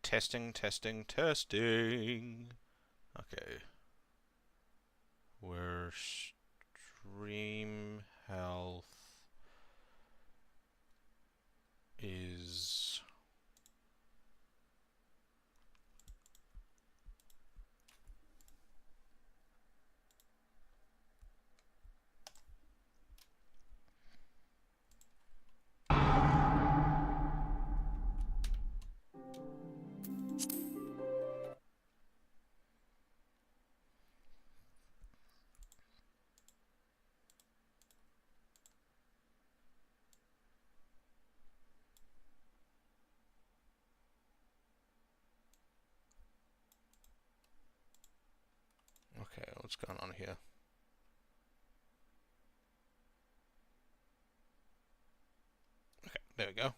testing, testing, testing. Okay. Where stream health is okay, what's going on here? Okay, there we go.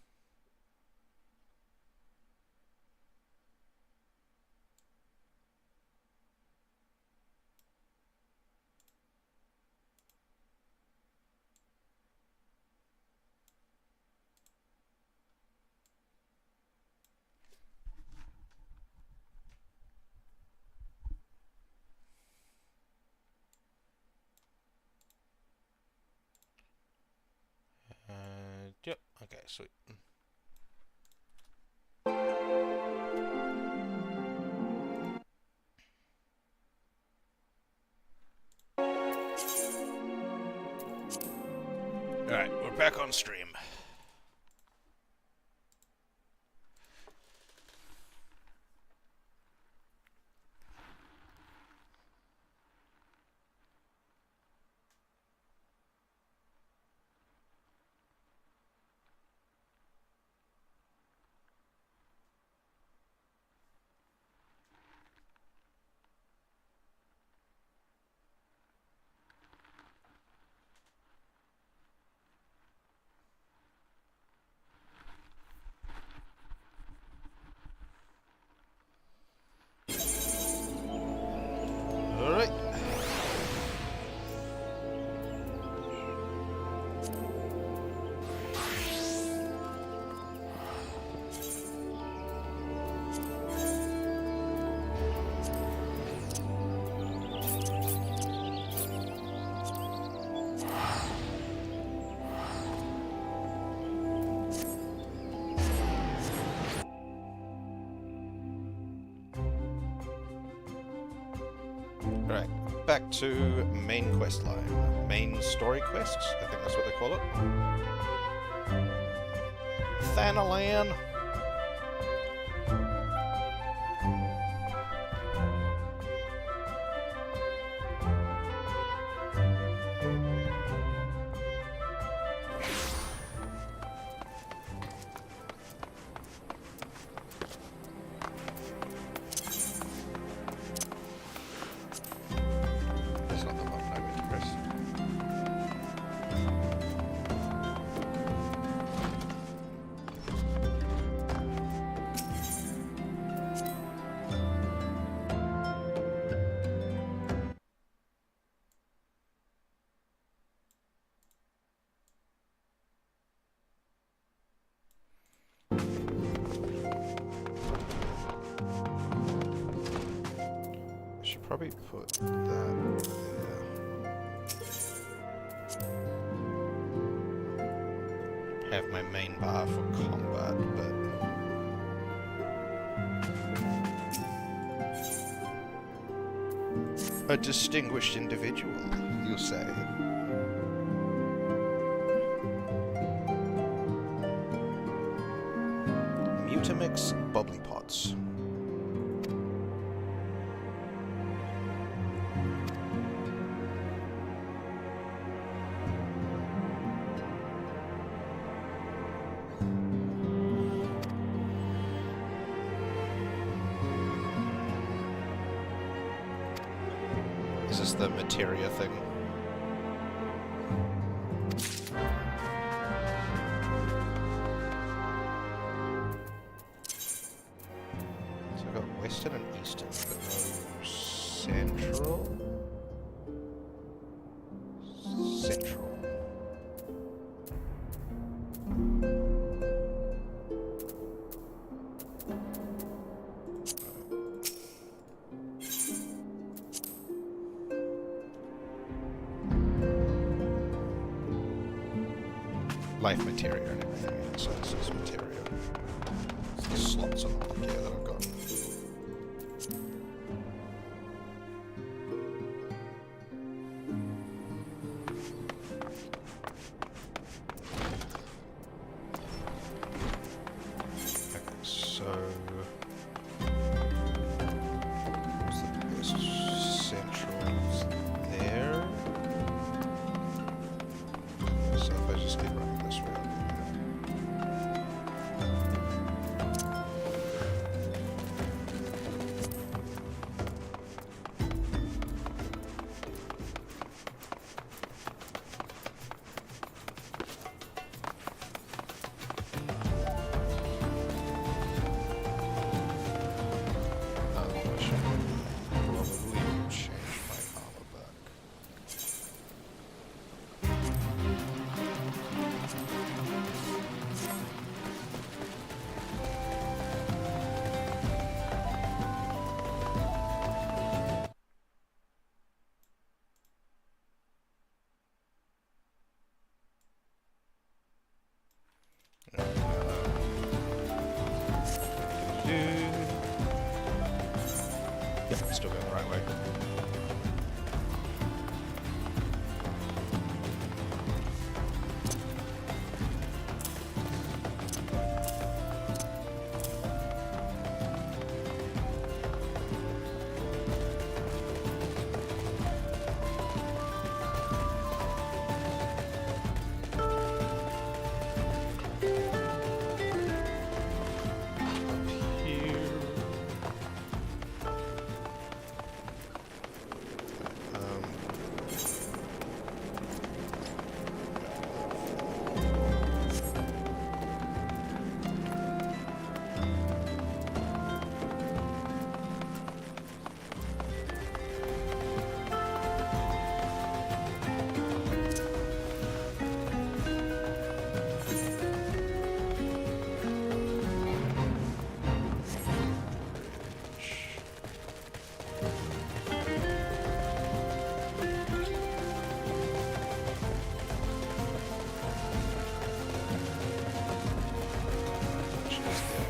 Yep, okay, sweet. Alright, we're back on stream. Alright. Alright, back to main quest line. Main story quests, I think that's what they call it. Thanalan. That's not the button I meant to press. I should probably put that there. Have my main bar for combat, but a distinguished individual, you'll say. Mutamix bubbly pots. Is this the materia thing? So I've got western and eastern, but no central. Central. life materia and everything. So this is materia. It's the slots on the block here that I've got. Yep, still going the right way.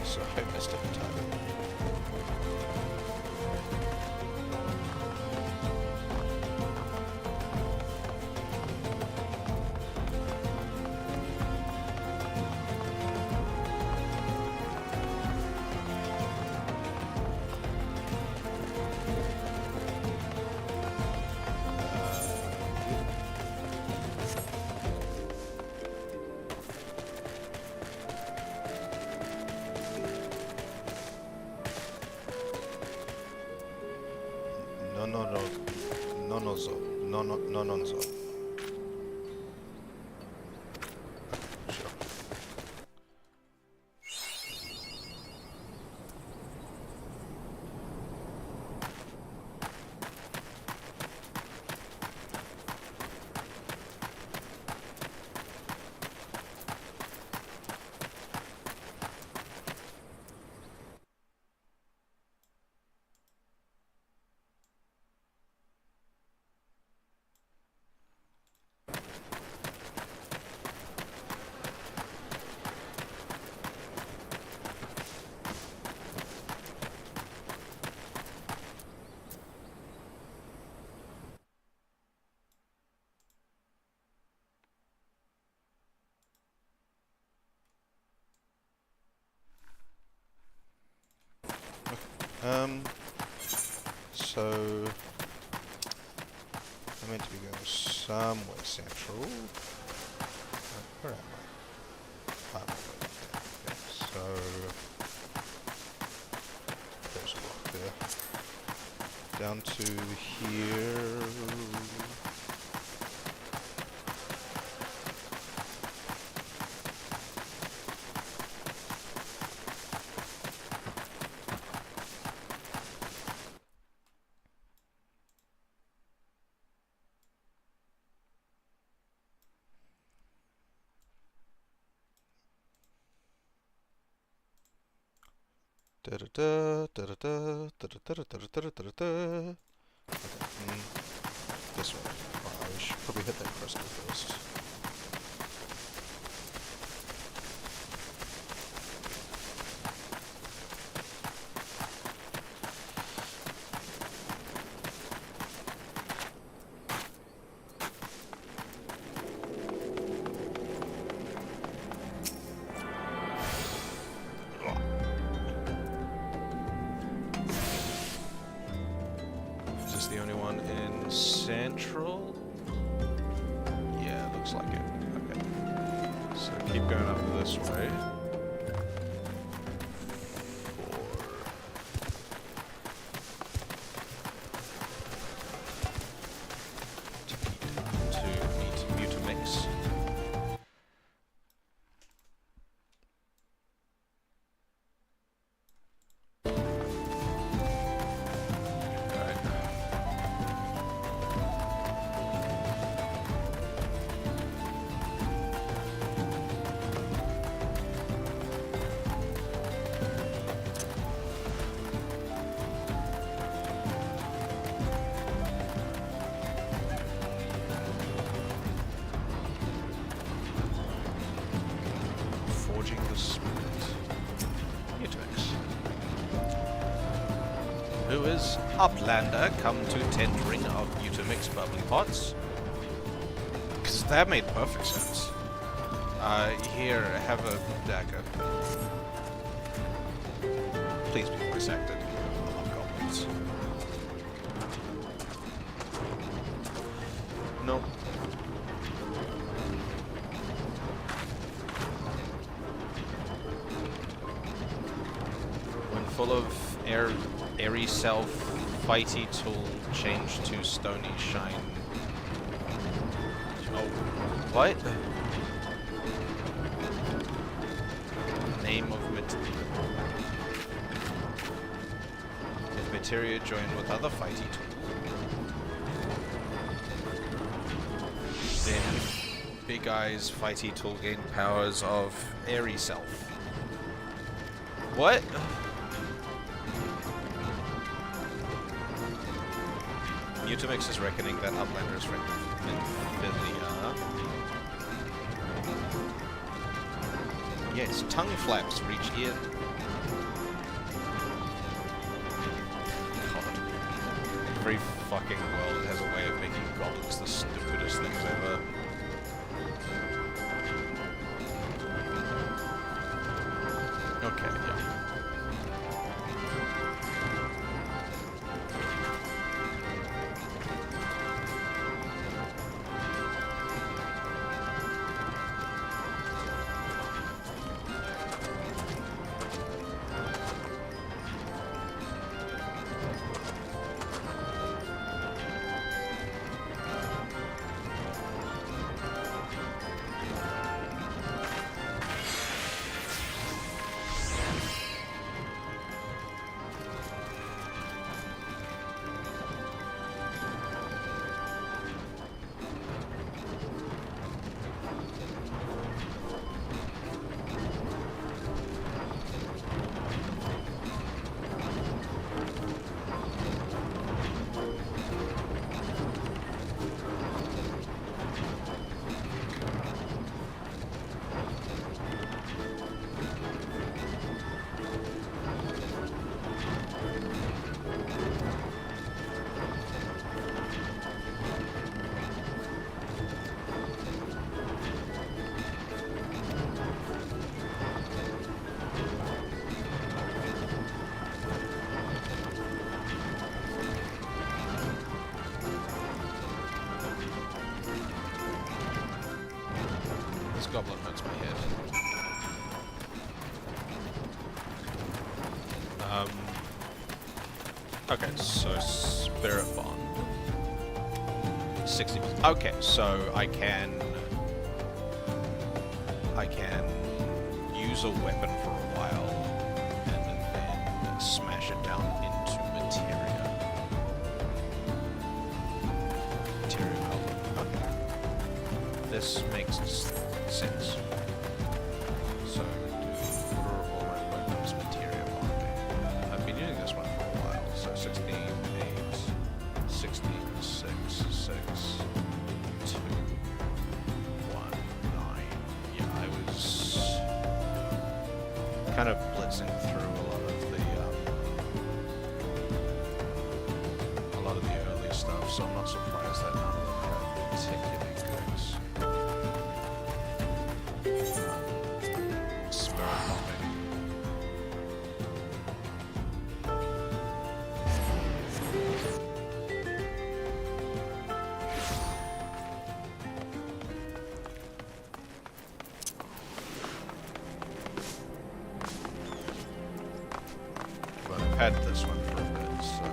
So I messed up entirely. Nononzo. Sure. So I'm meant to be going somewhere central. Where am I? Okay, so there's a block there. Down to here. Okay, this one. Wow, I should probably hit that crystal first. Central? Yeah, looks like it. Okay. So keep going up this way. To meet Mutamix. Who is Uplander come to tendering of Mutamix bubbly pots? Because that made perfect sense. Here, have a dagger. Please be voice acted. I love goblins. No. When full of airy self, fighty tool, change to stony shine. Oh, what? Name of if materia join with other fighty tool, then Big Eyes fighty tool gain powers of airy self. What? Mutamix is reckoning that Uplander is friend of Filia. Yes, tongue flaps reach ear. God. Every fucking world has a way of making goblins the stupidest things ever. Okay, yeah. Goblin hurts my head. Okay, so Spirit Bond. 60. Okay, so I can use a weapon for a while and then smash it down into materia. Materia goblin. Okay. This makes sense. So, order of all my weapons, materia bonding. I've been using this one for a while. So 16, 8, 16, 6, 6, 2, 1, 9. Yeah, I was kind of blitzing through a lot of the early stuff, so I'm not surprised that none of them are particularly good. had this one for a bit, so...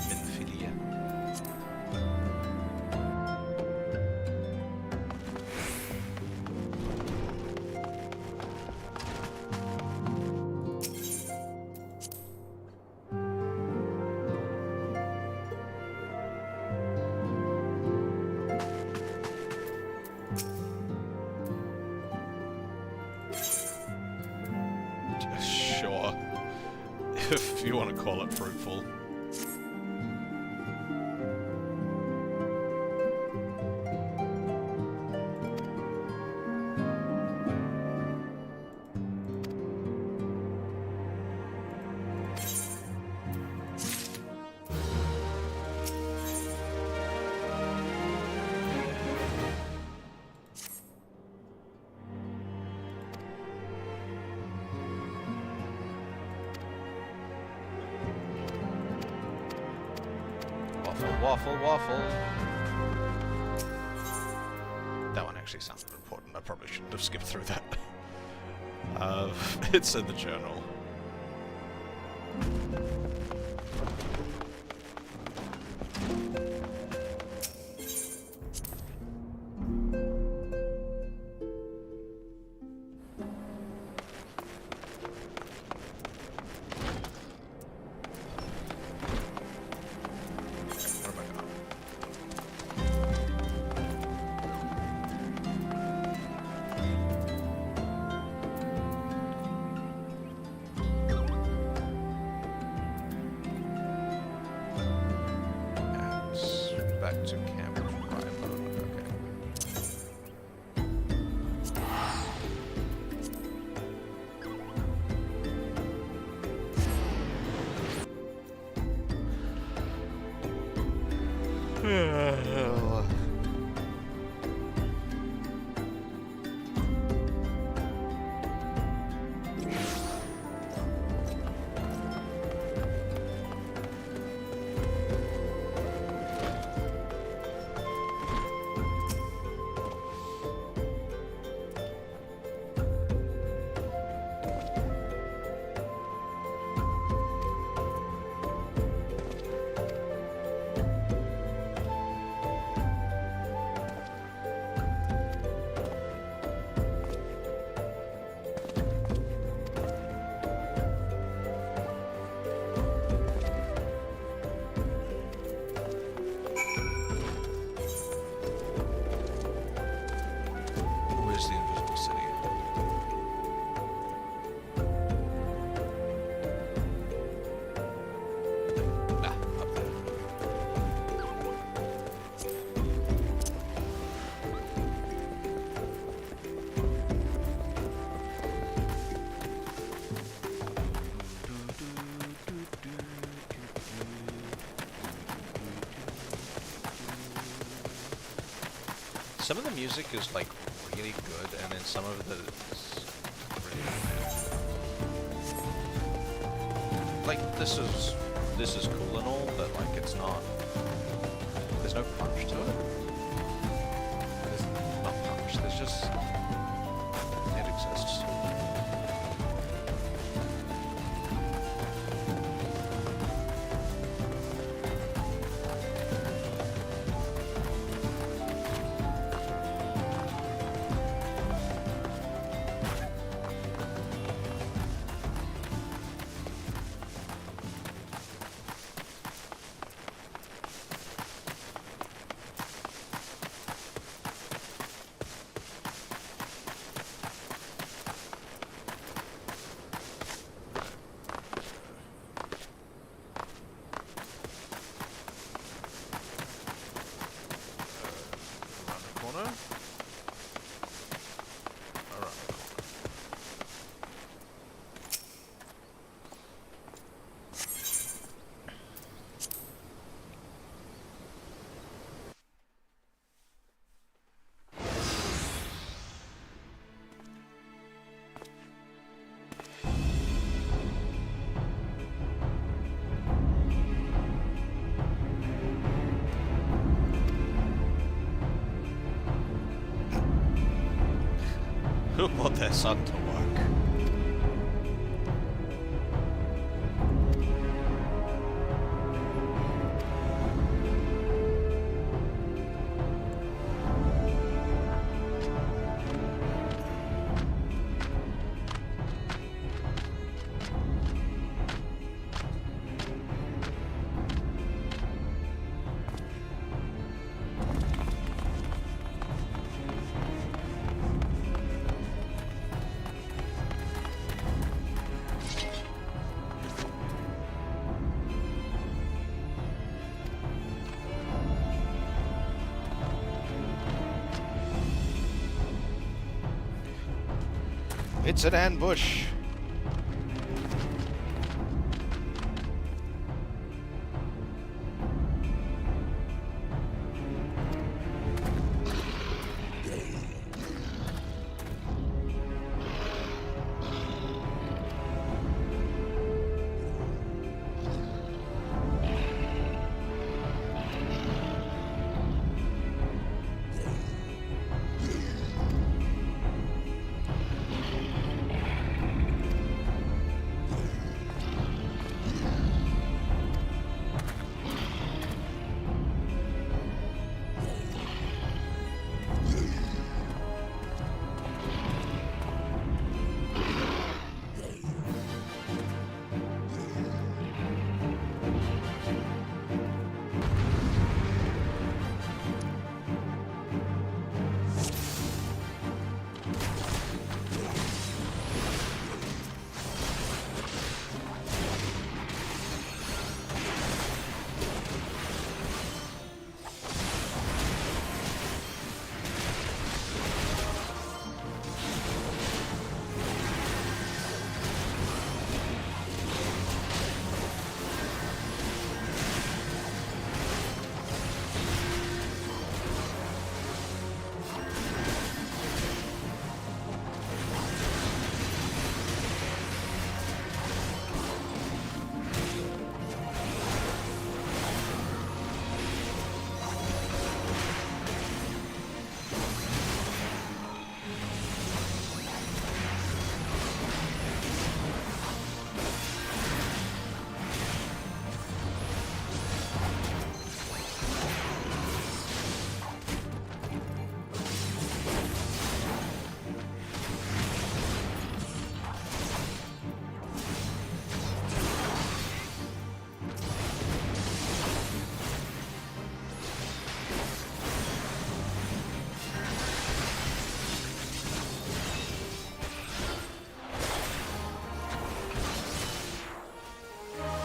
Minfilia. Sure. If you want to call it fruitful. Waffle, waffle. That one actually sounded important. I probably shouldn't have skipped through that. It's in the journal. Back to camp drive mode. Okay. Where's the invisible city? Up there. Some of the music is like really good, and then some of it is really bad. Like this is cool and all, but like it's not. There's no punch to it. There's not punch. There's just it exists. couldn't put their son to work. It's an ambush.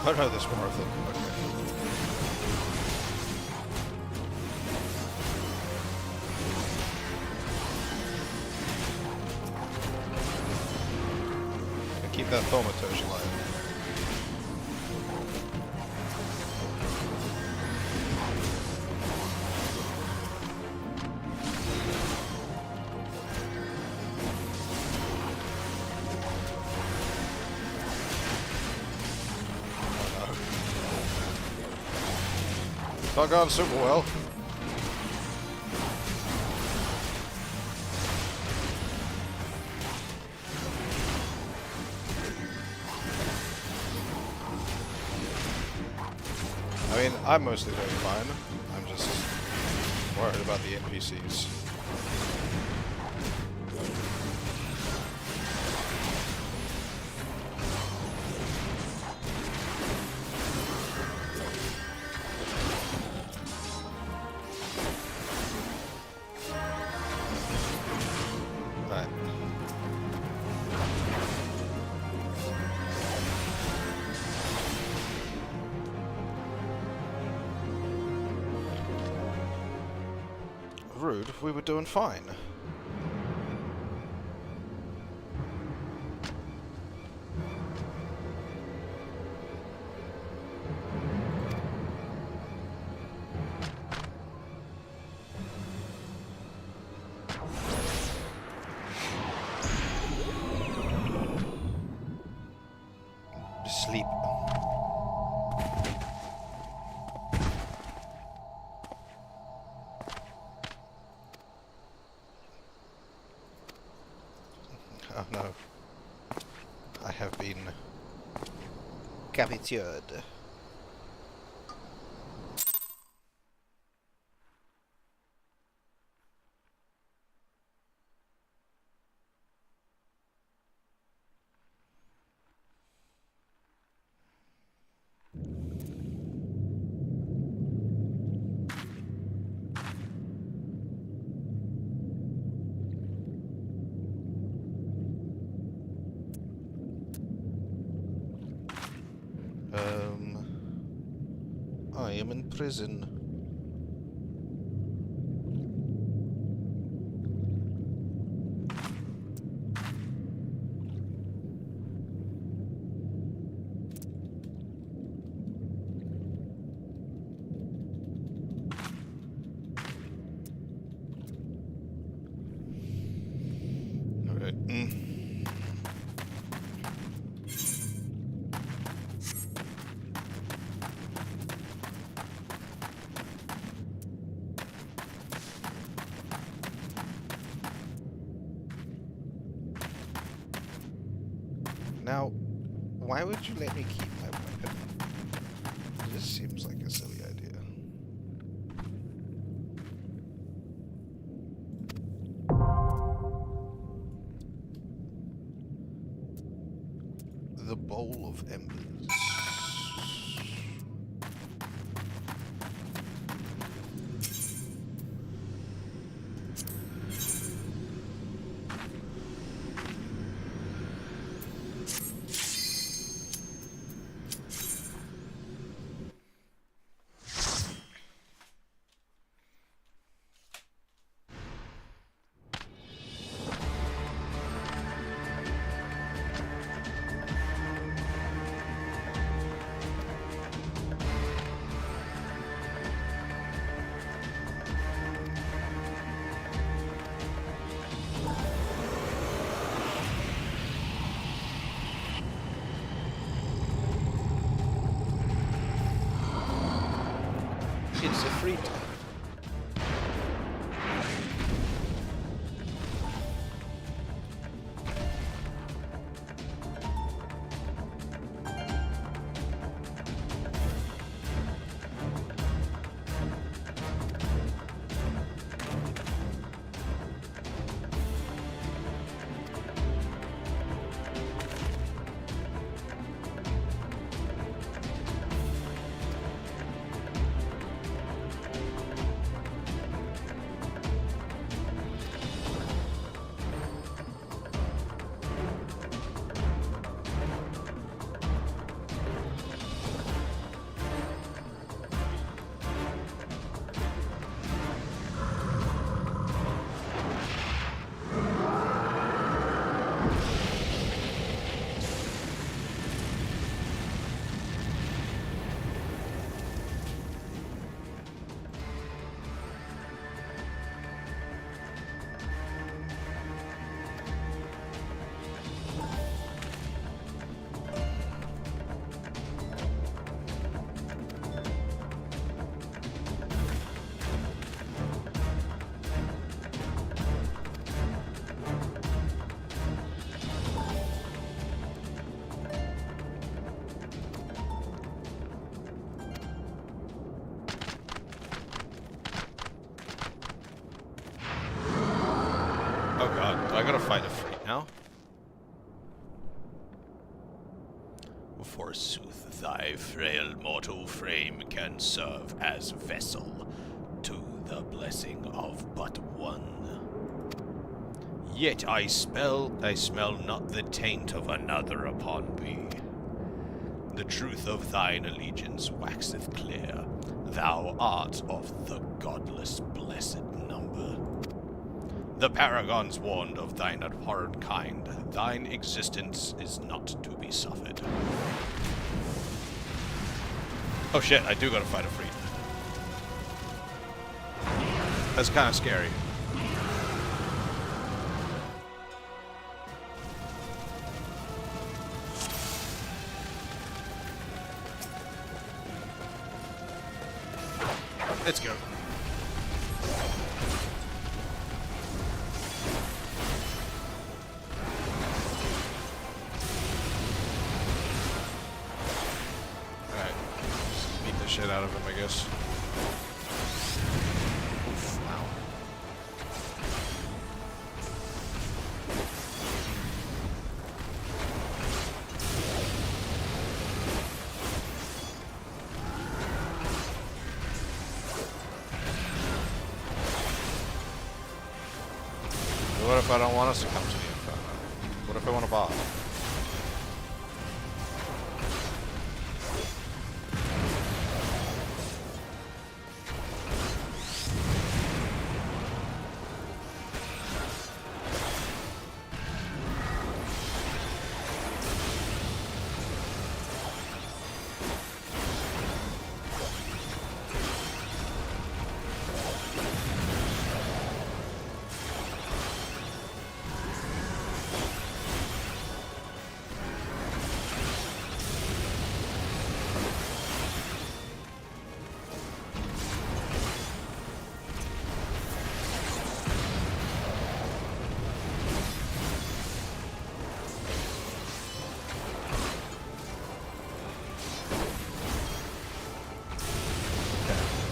Oh no, there's more of them. Okay. Keep that thaumaturge alive. Not gone super well. I mean, I'm mostly doing fine. I'm just worried about the NPCs. Rude, we were doing fine. Sleep. have been captured. I am in prison. Alright. Now, why would you let me keep my weapon? This seems like a silly idea. The Bowl of Embers. It's a free time. Oh god, I gotta fight a freak now? Forsooth, thy frail mortal frame can serve as vessel to the blessing of but one. Yet I smell not the taint of another upon me. The truth of thine allegiance waxeth clear. Thou art of the godless blessed number. The paragons warned of thine abhorrent kind. Thine existence is not to be suffered. Oh shit, I do gotta fight a freak. That's kind of scary. Let's go. shit out of him, I guess. Oof, wow. What if I don't want us to come to the Inferno? What if I want to bar?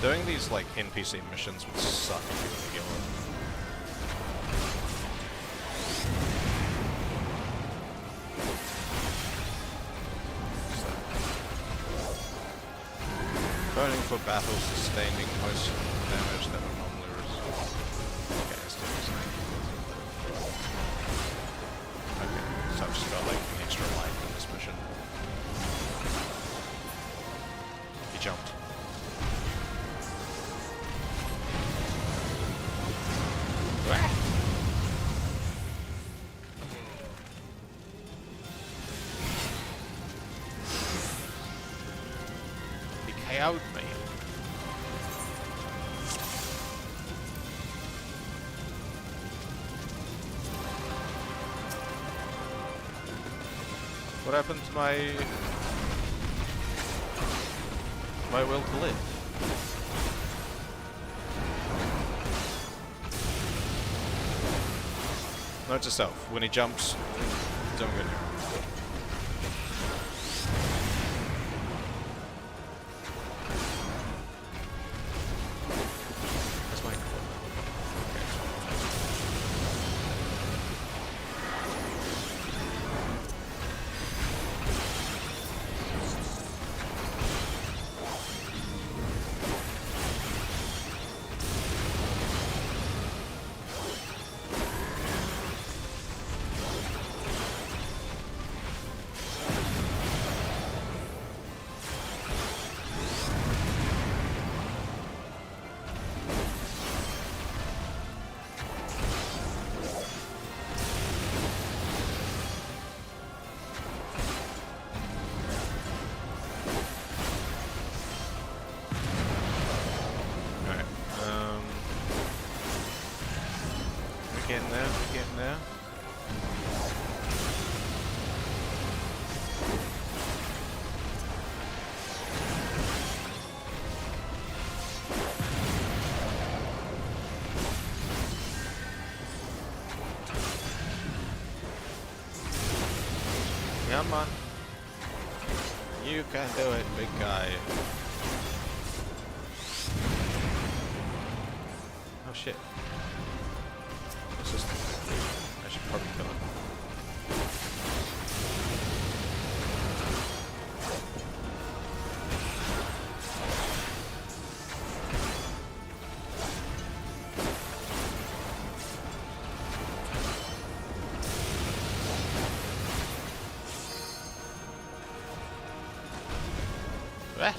Doing these, like, NPC missions would suck if you were to get one. Burning for battle, sustaining most damage that would normally result. Okay, it's still okay, so I've just got, like, an extra life in this mission. He jumped. Out me. What happened to my will to live? Note to self, when he jumps, don't go near him. Getting there, getting there. Come on. You can do it, big guy. Oh shit. I should probably kill him. Ah.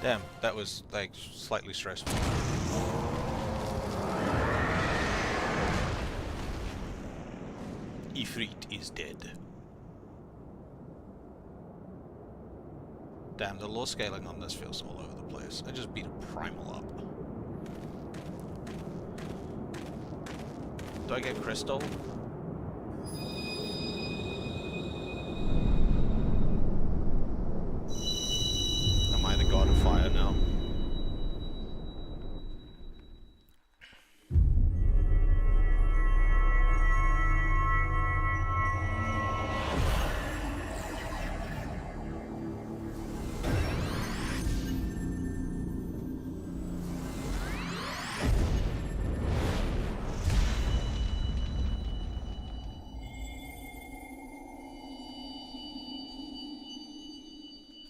Damn, that was like slightly stressful. Ifrit is dead. Damn, the law scaling on this feels all over the place. I just beat a primal up. Do I get crystal? Am I the god of fire now?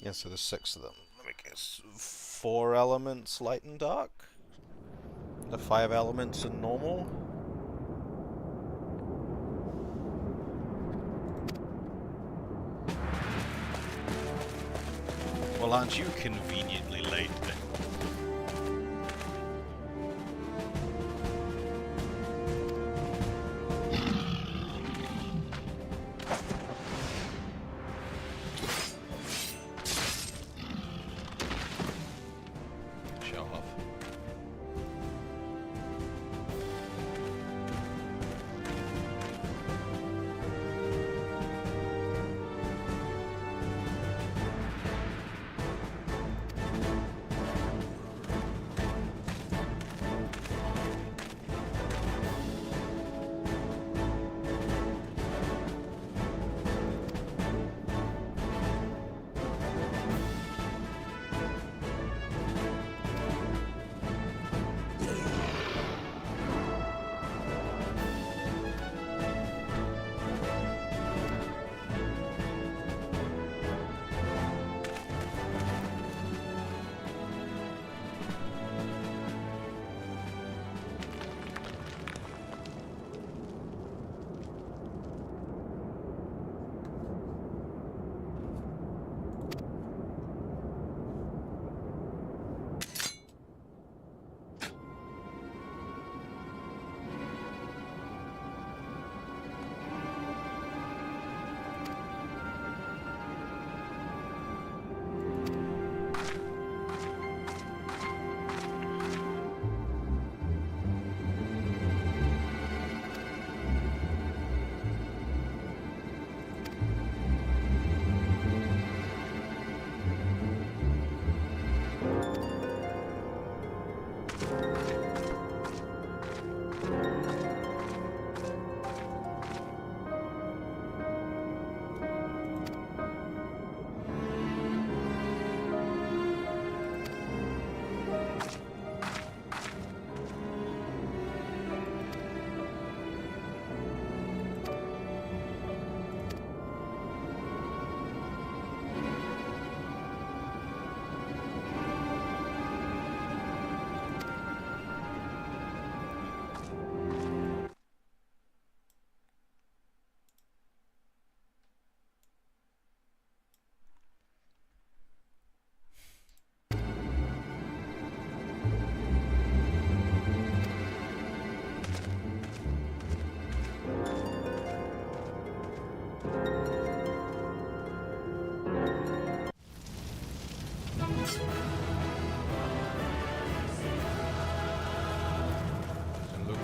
Yeah, so there's 6 of them. Let me guess. 4 elements light and dark? The 5 elements in normal? Well, aren't you conveniently late then?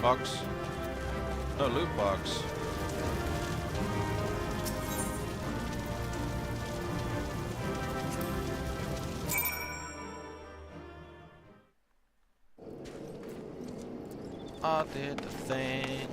Box? No, loot box. I did the thing.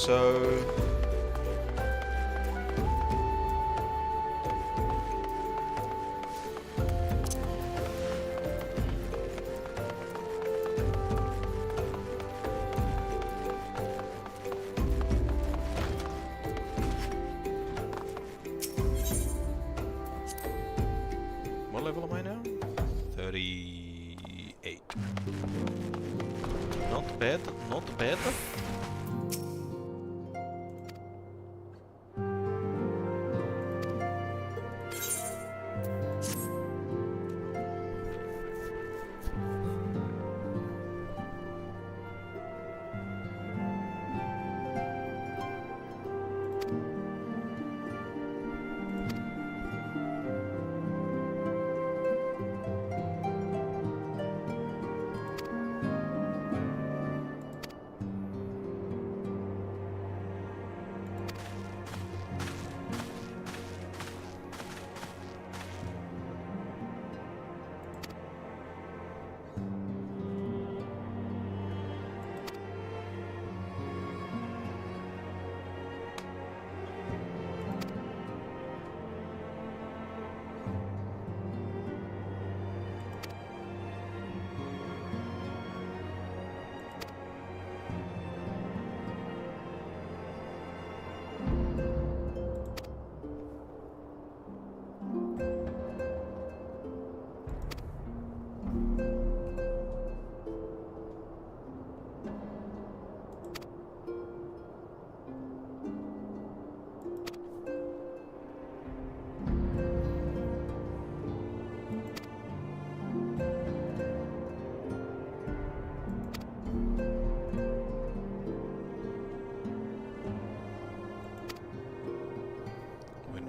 so... What level am I now? 38. Not bad, not bad.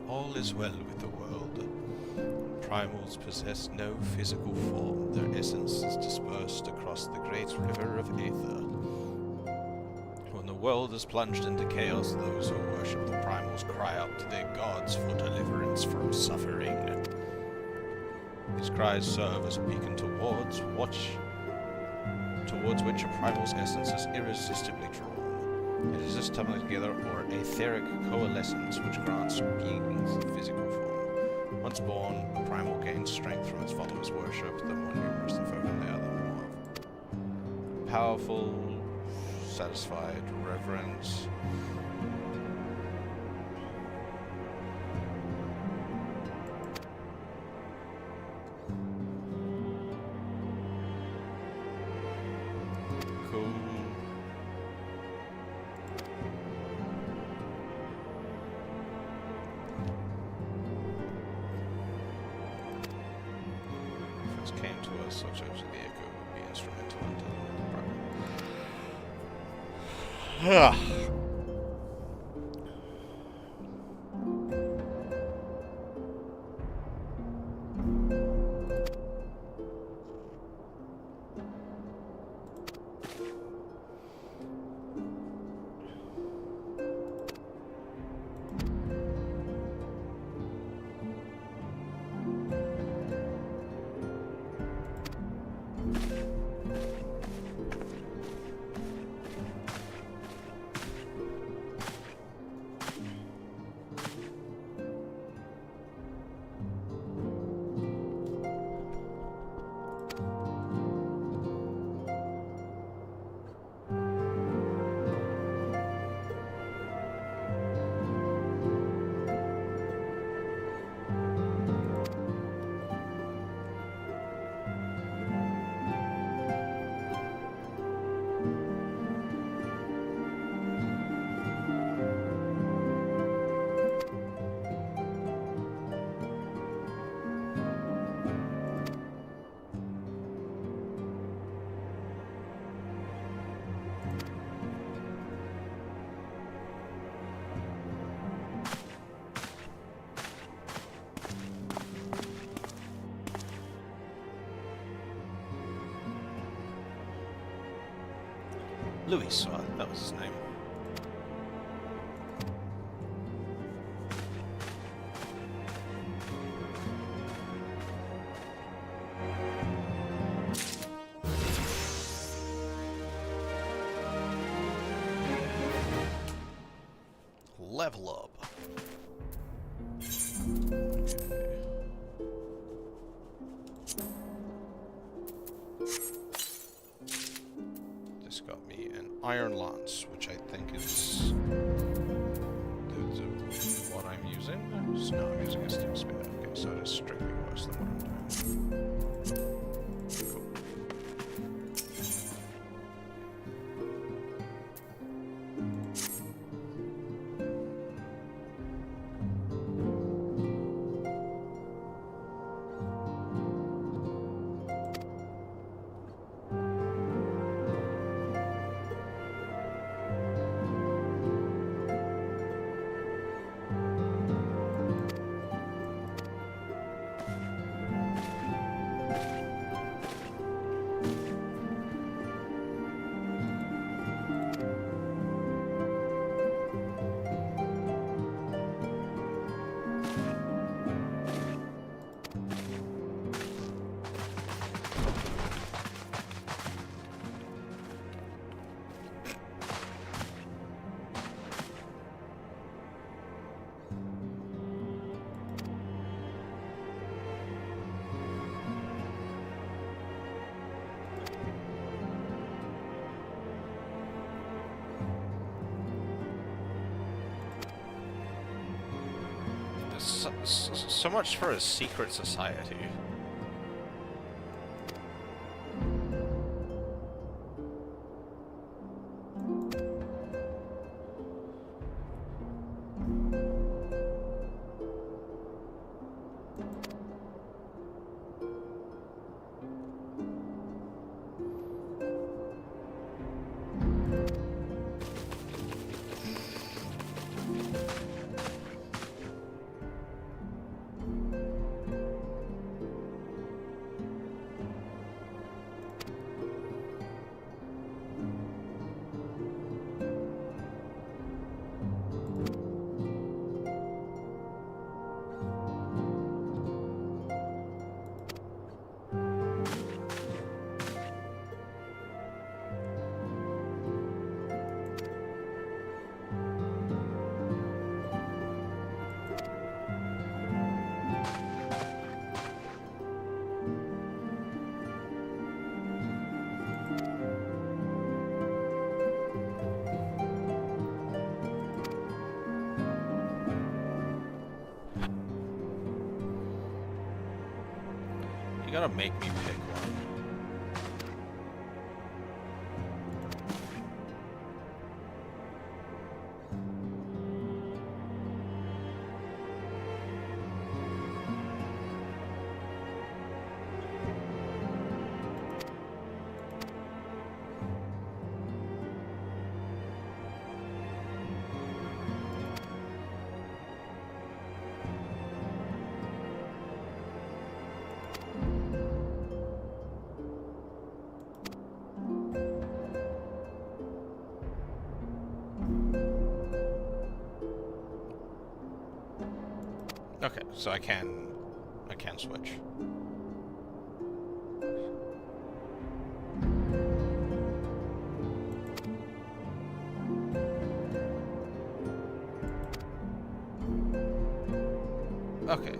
All is well with the world. Primals possess no physical form. Their essence is dispersed across the great river of Aether. When the world is plunged into chaos, those who worship the primals cry out to their gods for deliverance from suffering. These cries serve as a beacon towards which a primal's essence is irresistibly drawn. It is this coming together or etheric coalescence which grants beings physical form. Once born, a primal gains strength from its followers' worship. The more numerous the folk they are, the more powerful, satisfied, reverence. Cool. Came to us, such as the echo would be instrumental in telling the problem. Luis, that was his name. level up. This got me an iron lance, which I think is what I'm using. So now I'm using a steel spear. Okay, so it is strictly worse than what I'm doing. Cool. So much for a secret society. You gotta make me pick one. Okay, so I can switch. Okay.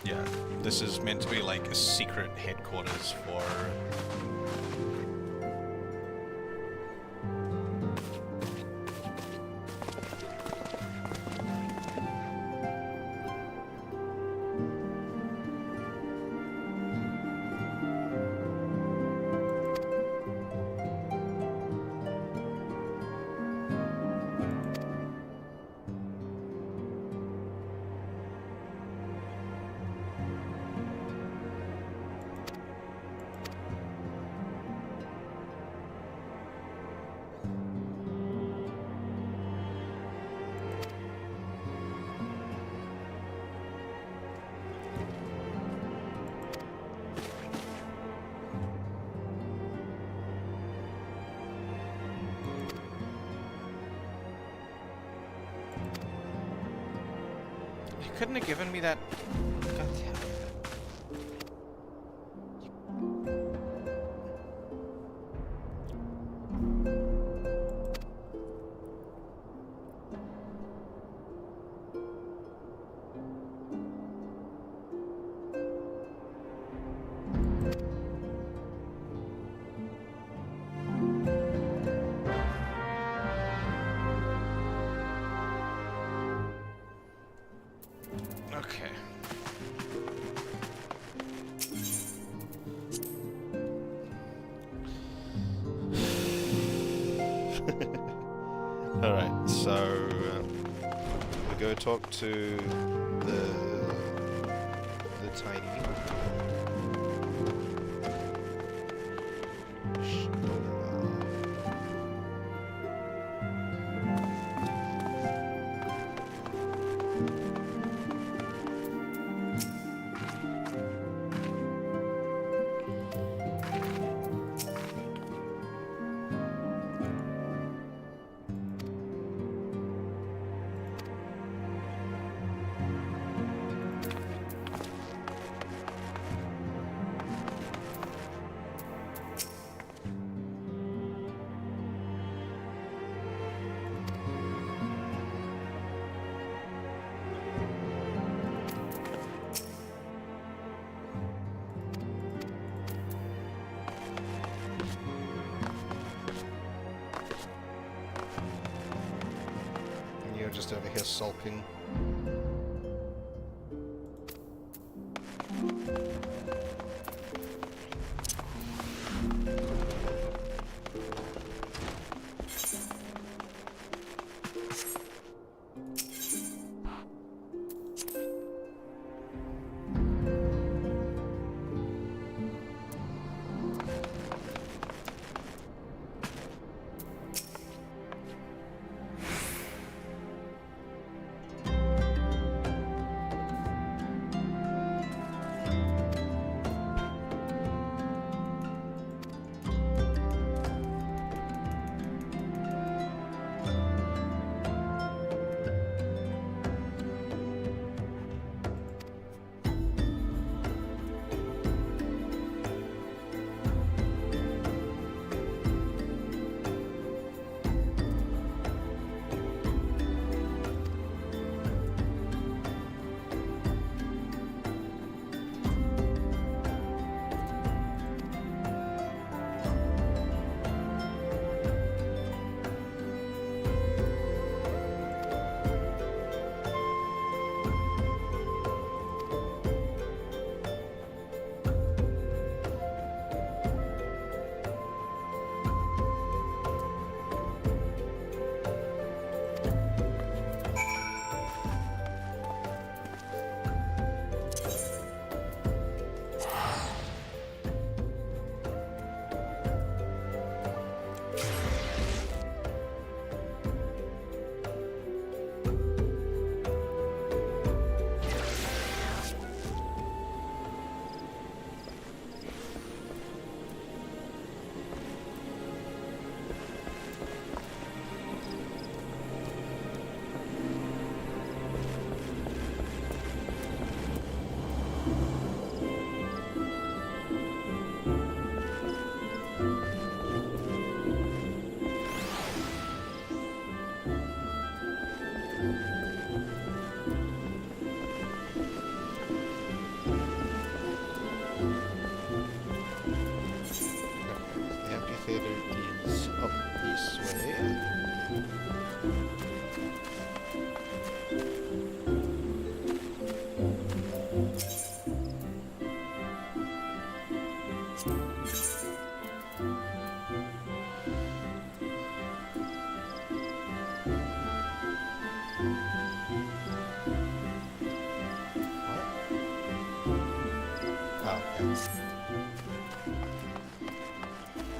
Yeah, this is meant to be like a secret headquarters for... You couldn't have given me that. God damn it. Okay. Alright, so we go talk to the tiny. You're just over here sulking.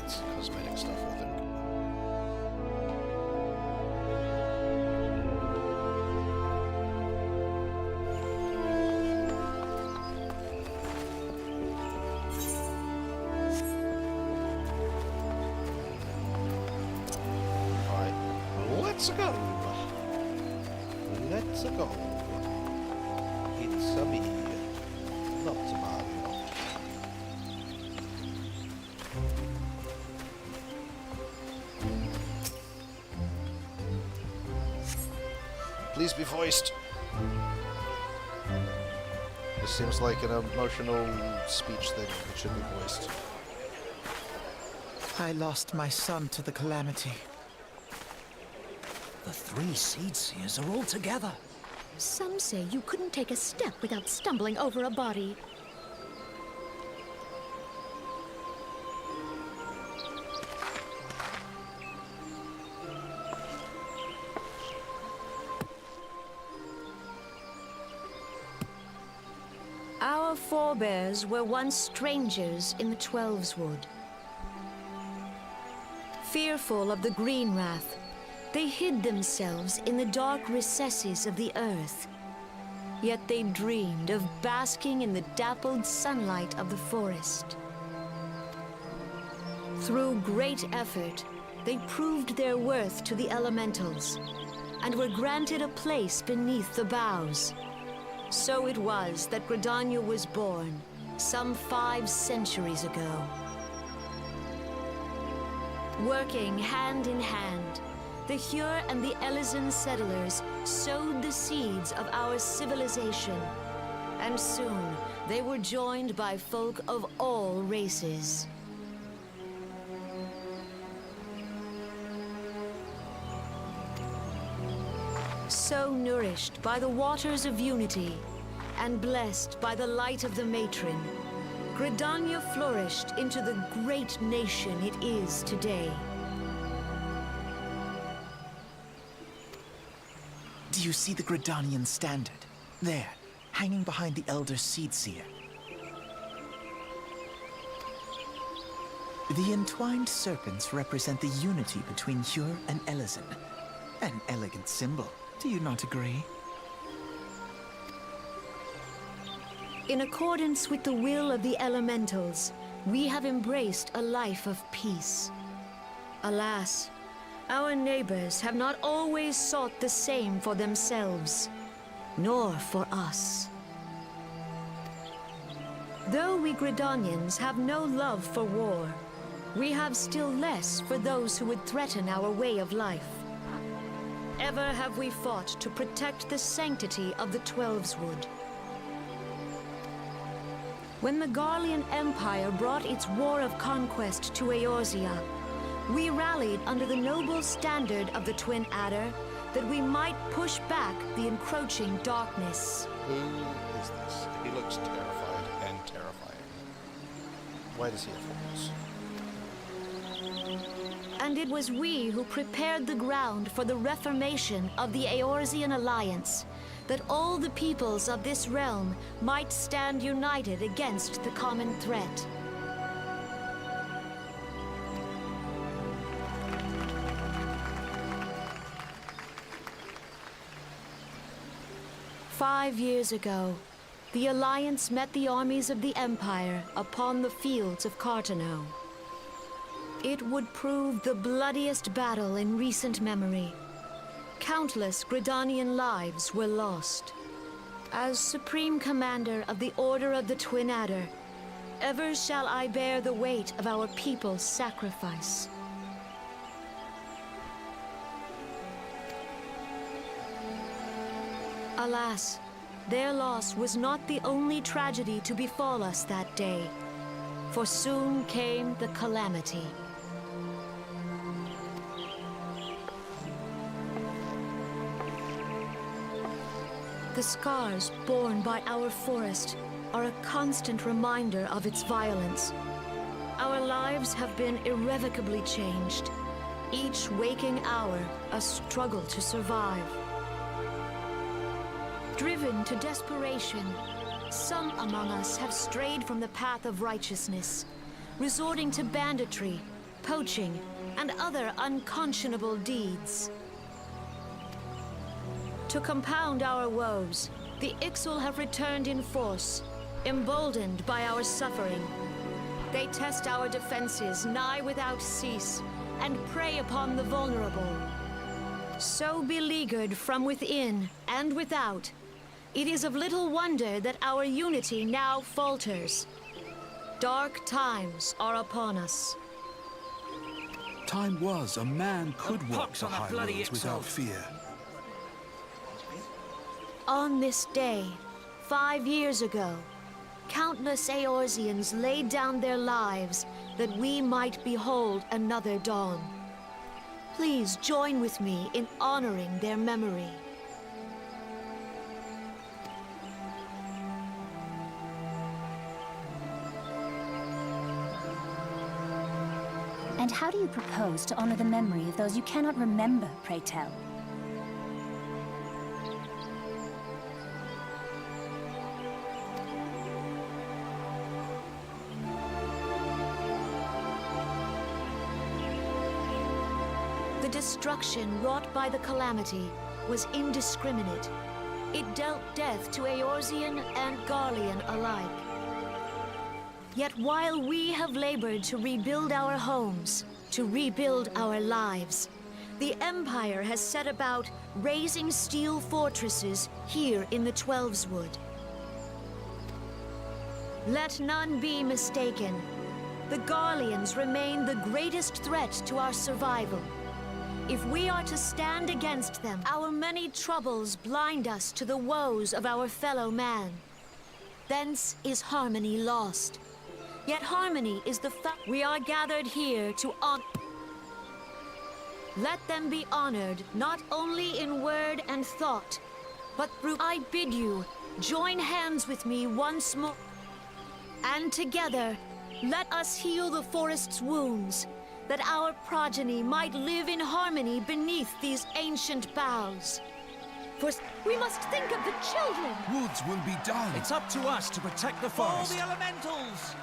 It's cosmetic stuff, I think. Alright, let's go. Let's go. Subby. Not Mario. Please be voiced. This seems like an emotional speech thing. It should be voiced. I lost my son to the calamity. The three Seed Seers are all together. Some say you couldn't take a step without stumbling over a body. Our forebears were once strangers in the Twelveswood. Fearful of the Green Wrath, they hid themselves in the dark recesses of the earth. Yet they dreamed of basking in the dappled sunlight of the forest. Through great effort, they proved their worth to the elementals, and were granted a place beneath the boughs. So it was that Gridania was born, some 5 centuries ago. Working hand in hand, the Hyur and the Elysian settlers sowed the seeds of our civilization, and soon they were joined by folk of all races. So nourished by the waters of unity, and blessed by the light of the matron, Gridania flourished into the great nation it is today. Do you see the Gridanian standard? There, hanging behind the Elder Seed Seer. The entwined serpents represent the unity between Hyur and Elysian. An elegant symbol, do you not agree? In accordance with the will of the elementals, we have embraced a life of peace. Alas, our neighbors have not always sought the same for themselves, nor for us. Though we Gridanians have no love for war, we have still less for those who would threaten our way of life. Ever have we fought to protect the sanctity of the Twelveswood. When the Garlean Empire brought its war of conquest to Eorzea, we rallied under the noble standard of the Twin Adder that we might push back the encroaching darkness. Who is this? He looks terrified and terrifying. Why does he have horns? And it was we who prepared the ground for the reformation of the Eorzean Alliance, that all the peoples of this realm might stand united against the common threat. "5 years ago, the Alliance met the armies of the Empire upon the fields of Cartano. It would prove the bloodiest battle in recent memory. Countless Gridanian lives were lost. As Supreme Commander of the Order of the Twin Adder, ever shall I bear the weight of our people's sacrifice. Alas, their loss was not the only tragedy to befall us that day, for soon came the calamity. The scars borne by our forest are a constant reminder of its violence. Our lives have been irrevocably changed, each waking hour a struggle to survive. Driven to desperation, some among us have strayed from the path of righteousness, resorting to banditry, poaching, and other unconscionable deeds. To compound our woes, the Ixal have returned in force, emboldened by our suffering. They test our defenses nigh without cease, and prey upon the vulnerable. So beleaguered from within and without, It is of little wonder that our unity now falters. Dark times are upon us. Time was a man could walk pox the on the high bloody roads without Ixo. fear. On this day, 5 years ago, countless Eorzeans laid down their lives that we might behold another dawn. Please join with me in honoring their memory. And how do you propose to honor the memory of those you cannot remember, pray tell? The destruction wrought by the calamity was indiscriminate. It dealt death to Eorzean and Garlean alike. Yet while we have labored to rebuild our homes, to rebuild our lives, the Empire has set about raising steel fortresses here in the Twelveswood. Let none be mistaken. The Garleans remain the greatest threat to our survival. If we are to stand against them, our many troubles blind us to the woes of our fellow man. Thence is harmony lost. Yet harmony is the fact we are gathered here to honor. Let them be honored not only in word and thought, but through. I bid you, join hands with me once more. And together, let us heal the forest's wounds, that our progeny might live in harmony beneath these ancient boughs. For we must think of the children. Woods will be done. It's up to us to protect the All forest. the elementals!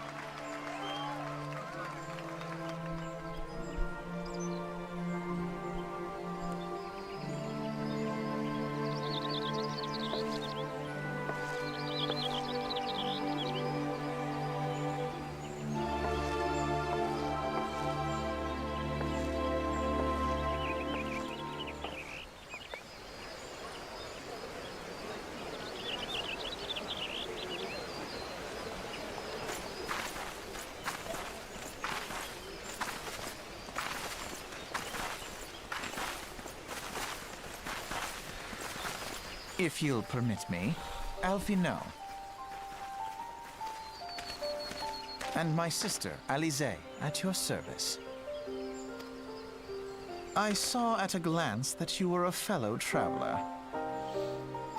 If you'll permit me, Alfie no. And my sister, Alize, at your service. I saw at a glance that you were a fellow traveler.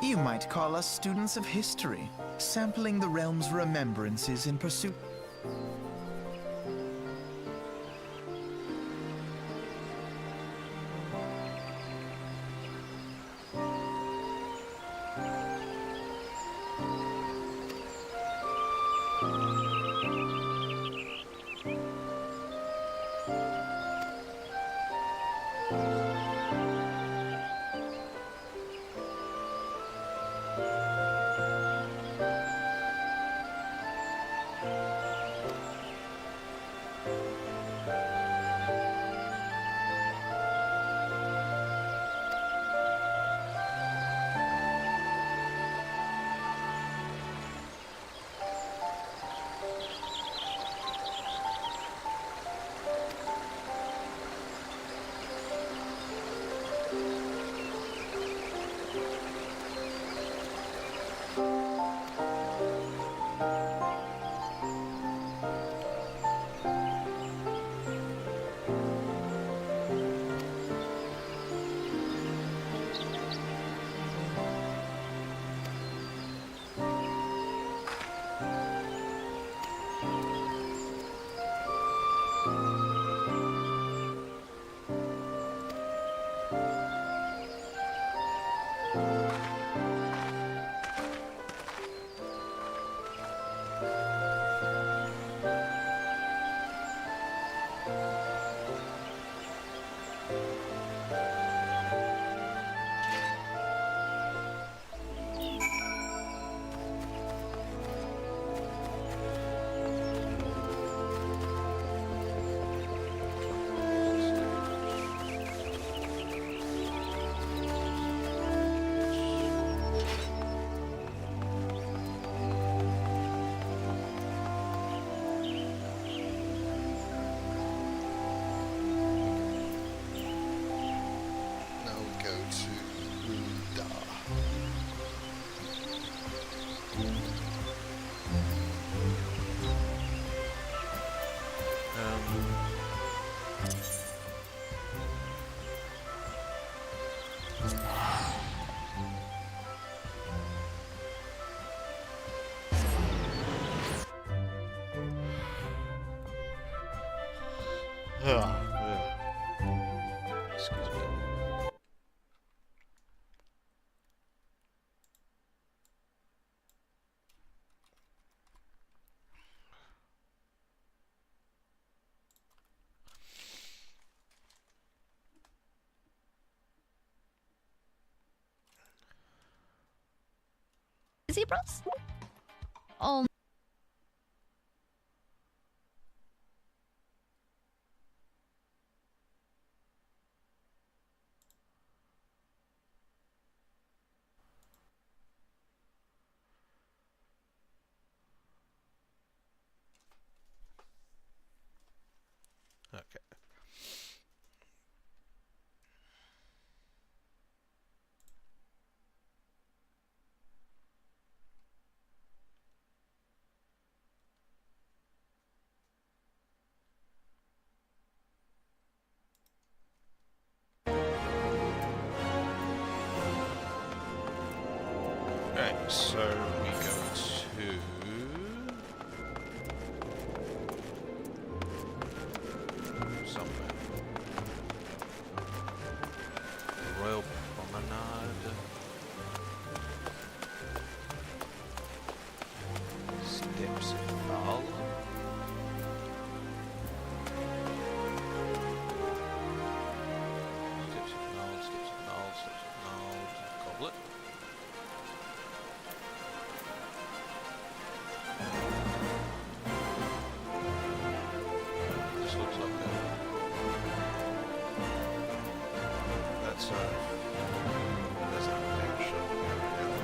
You might call us students of history, sampling the realm's remembrances in pursuit. Excuse me. Zebras? Oh. Okay. Right, so we go to somewhere. The Royal Promenade. Steps of Val. Steps of Nald, Steps of Nald, Steps of Nald. Goblet. This looks like that's an action area.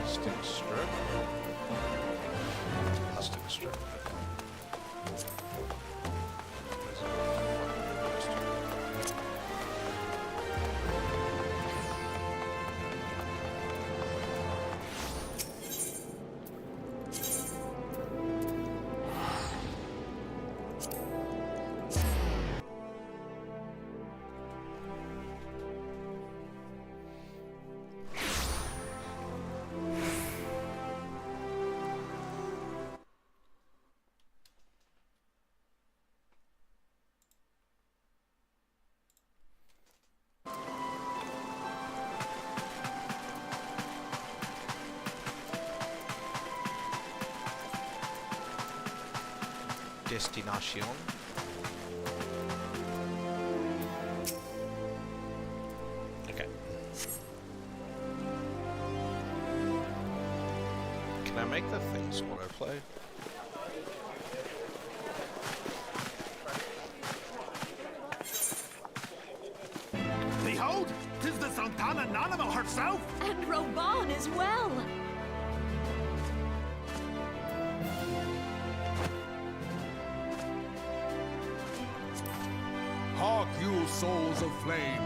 Stick strip. Stick strip. There's Destination. Okay. Can I make the things autoplay? Behold, 'tis the Sultana Nanama herself! And Roban as well. Hark you, souls of flame,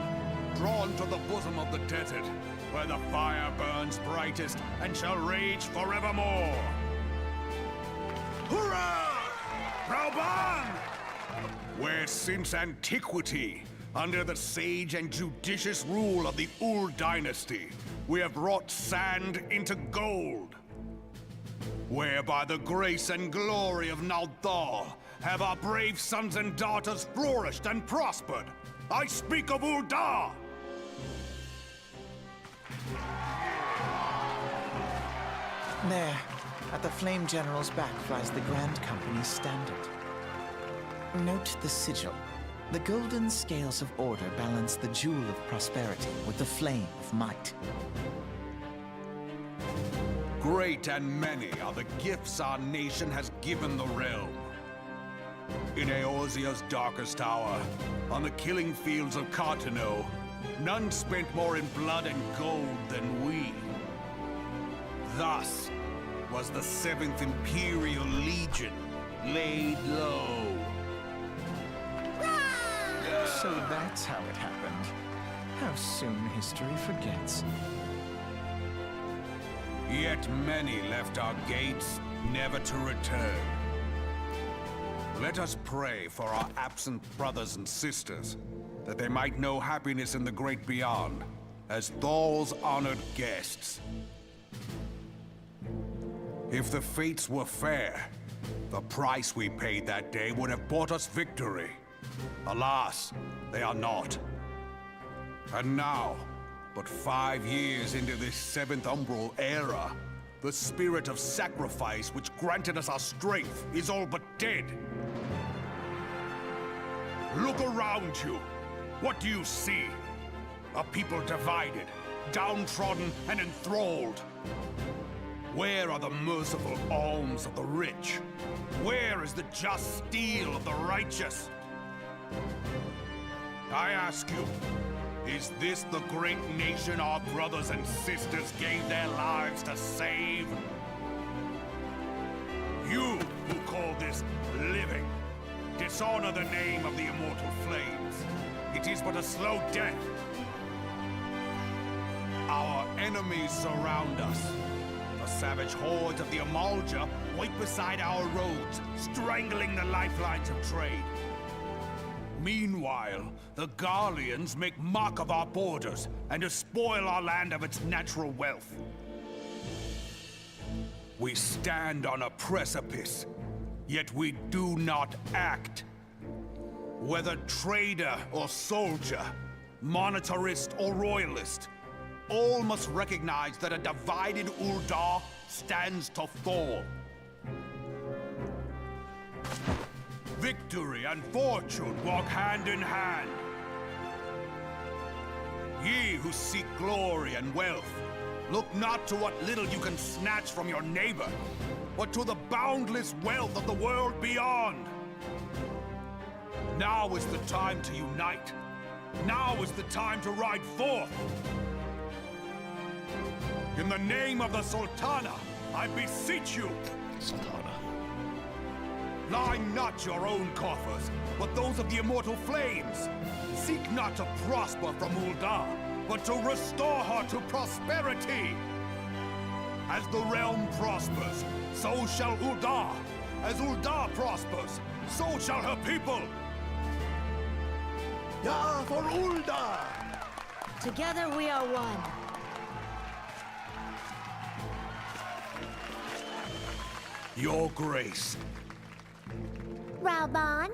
drawn to the bosom of the desert, where the fire burns brightest and shall rage forevermore. Hurrah! Rauban! Where since antiquity, under the sage and judicious rule of the Ul dynasty, we have wrought sand into gold. Where by the grace and glory of Naldal have our brave sons and daughters flourished and prospered. I speak of Ul'dah! There, at the Flame General's back flies the Grand Company's standard. Note the sigil. The golden scales of order balance the jewel of prosperity with the flame of might. Great and many are the gifts our nation has given the realm. In Eorzea's darkest hour, on the killing fields of Cartano, none spent more in blood and gold than we. Thus was the 7th Imperial Legion laid low. So that's how it happened. How soon history forgets. Yet many left our gates, never to return. Let us pray for our absent brothers and sisters, that they might know happiness in the great beyond, as Thal's honored guests. If the fates were fair, The price we paid that day would have bought us victory. Alas, they are not. And now, but 5 years into this 7th Umbral era, the spirit of sacrifice which granted us our strength is all but dead. Look around you. What do you see? A people divided, downtrodden, and enthralled. Where are the merciful alms of the rich? Where is the just steel of the righteous? I ask you, is this the great nation our brothers and sisters gave their lives to save? You who call this living, dishonor the name of the immortal flames. It is but a slow death. Our enemies surround us. The savage hordes of the Amalja wait beside our roads, strangling the lifelines of trade. Meanwhile, the Garleans make mock of our borders and despoil our land of its natural wealth. We stand on a precipice, yet we do not act. Whether trader or soldier, monetarist or royalist, all must recognize that a divided Uldar stands to fall. Victory and fortune walk hand in hand. Ye who seek glory and wealth, look not to what little you can snatch from your neighbor, but to the boundless wealth of the world beyond. Now is the time to unite. Now is the time to ride forth. In the name of the Sultana, I beseech you. Sultana. Line not your own coffers, but those of the immortal flames. Seek not to prosper from Uldar, but to restore her to prosperity. As the realm prospers, so shall Uldar. As Uldar prospers, so shall her people. Ya for Uldar! Together we are one. Your Grace. Raoban?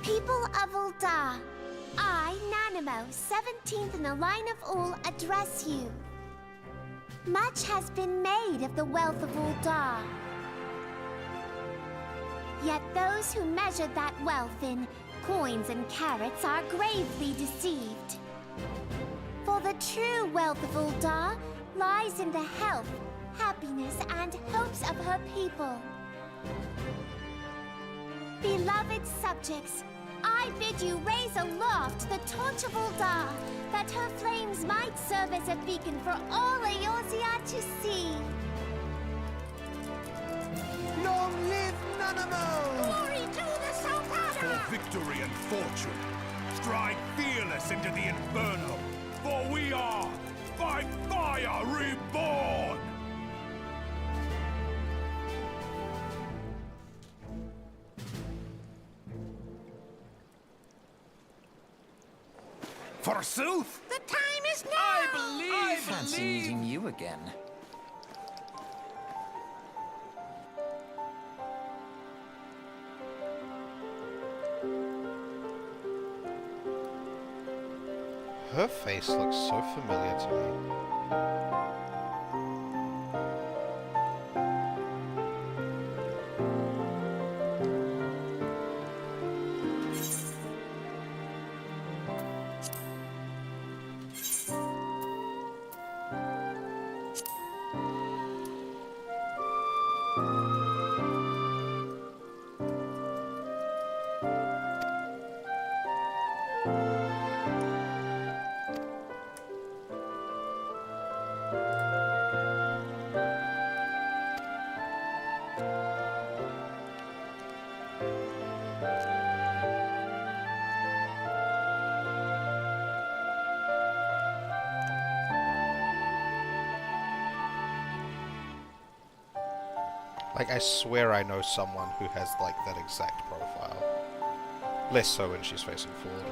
People of Uldar, I, Nanimo, 17th in the line of Ul, address you. Much has been made of the wealth of Uldar. Yet those who measured that wealth in coins and carats are gravely deceived. For the true wealth of Uldar lies in the health, happiness, and hopes of her people. Beloved subjects, I bid you raise aloft the torch of Uldar, that her flames might serve as a beacon for all Eorzea to see. Long live Nanamo! Glory to the Sultana! For victory and fortune, stride fearless into the Inferno, for we are by fire reborn! Forsooth! The time is now! I fancy meeting you again. Her face looks so familiar to me. Like, I swear I know someone who has, like, that exact profile. Less so when she's facing forward.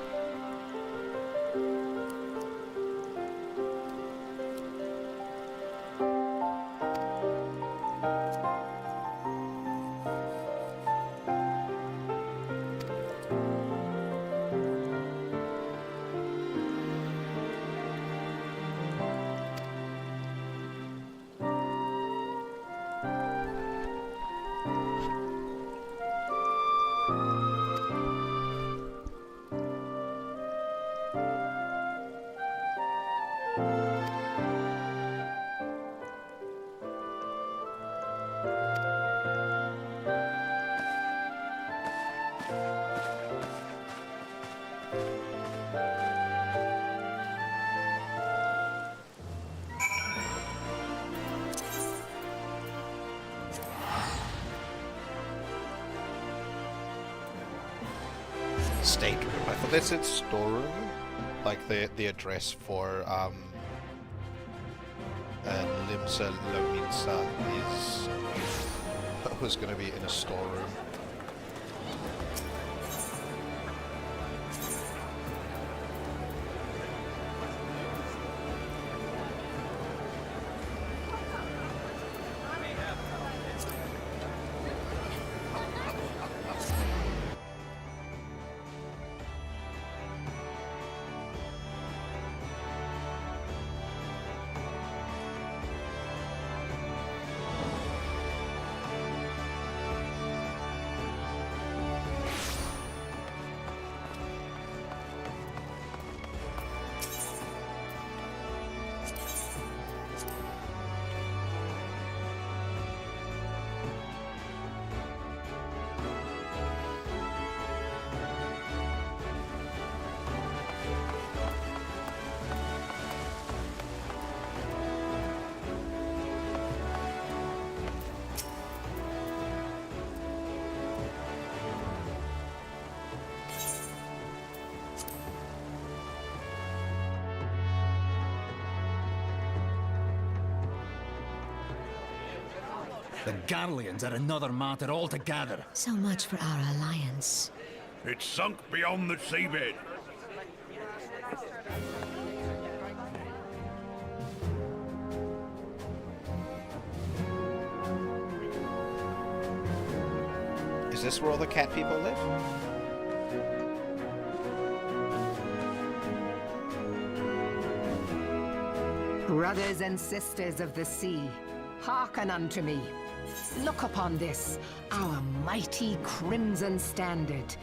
stateroom. I thought they said storeroom. Like the address for Limsa Lominsa was going to be in a storeroom. The Garleans are another matter altogether. So much for our alliance. It's sunk beyond the seabed. Is this where all the cat people live? Brothers and sisters of the sea, hearken unto me. Look upon this, our mighty crimson standard,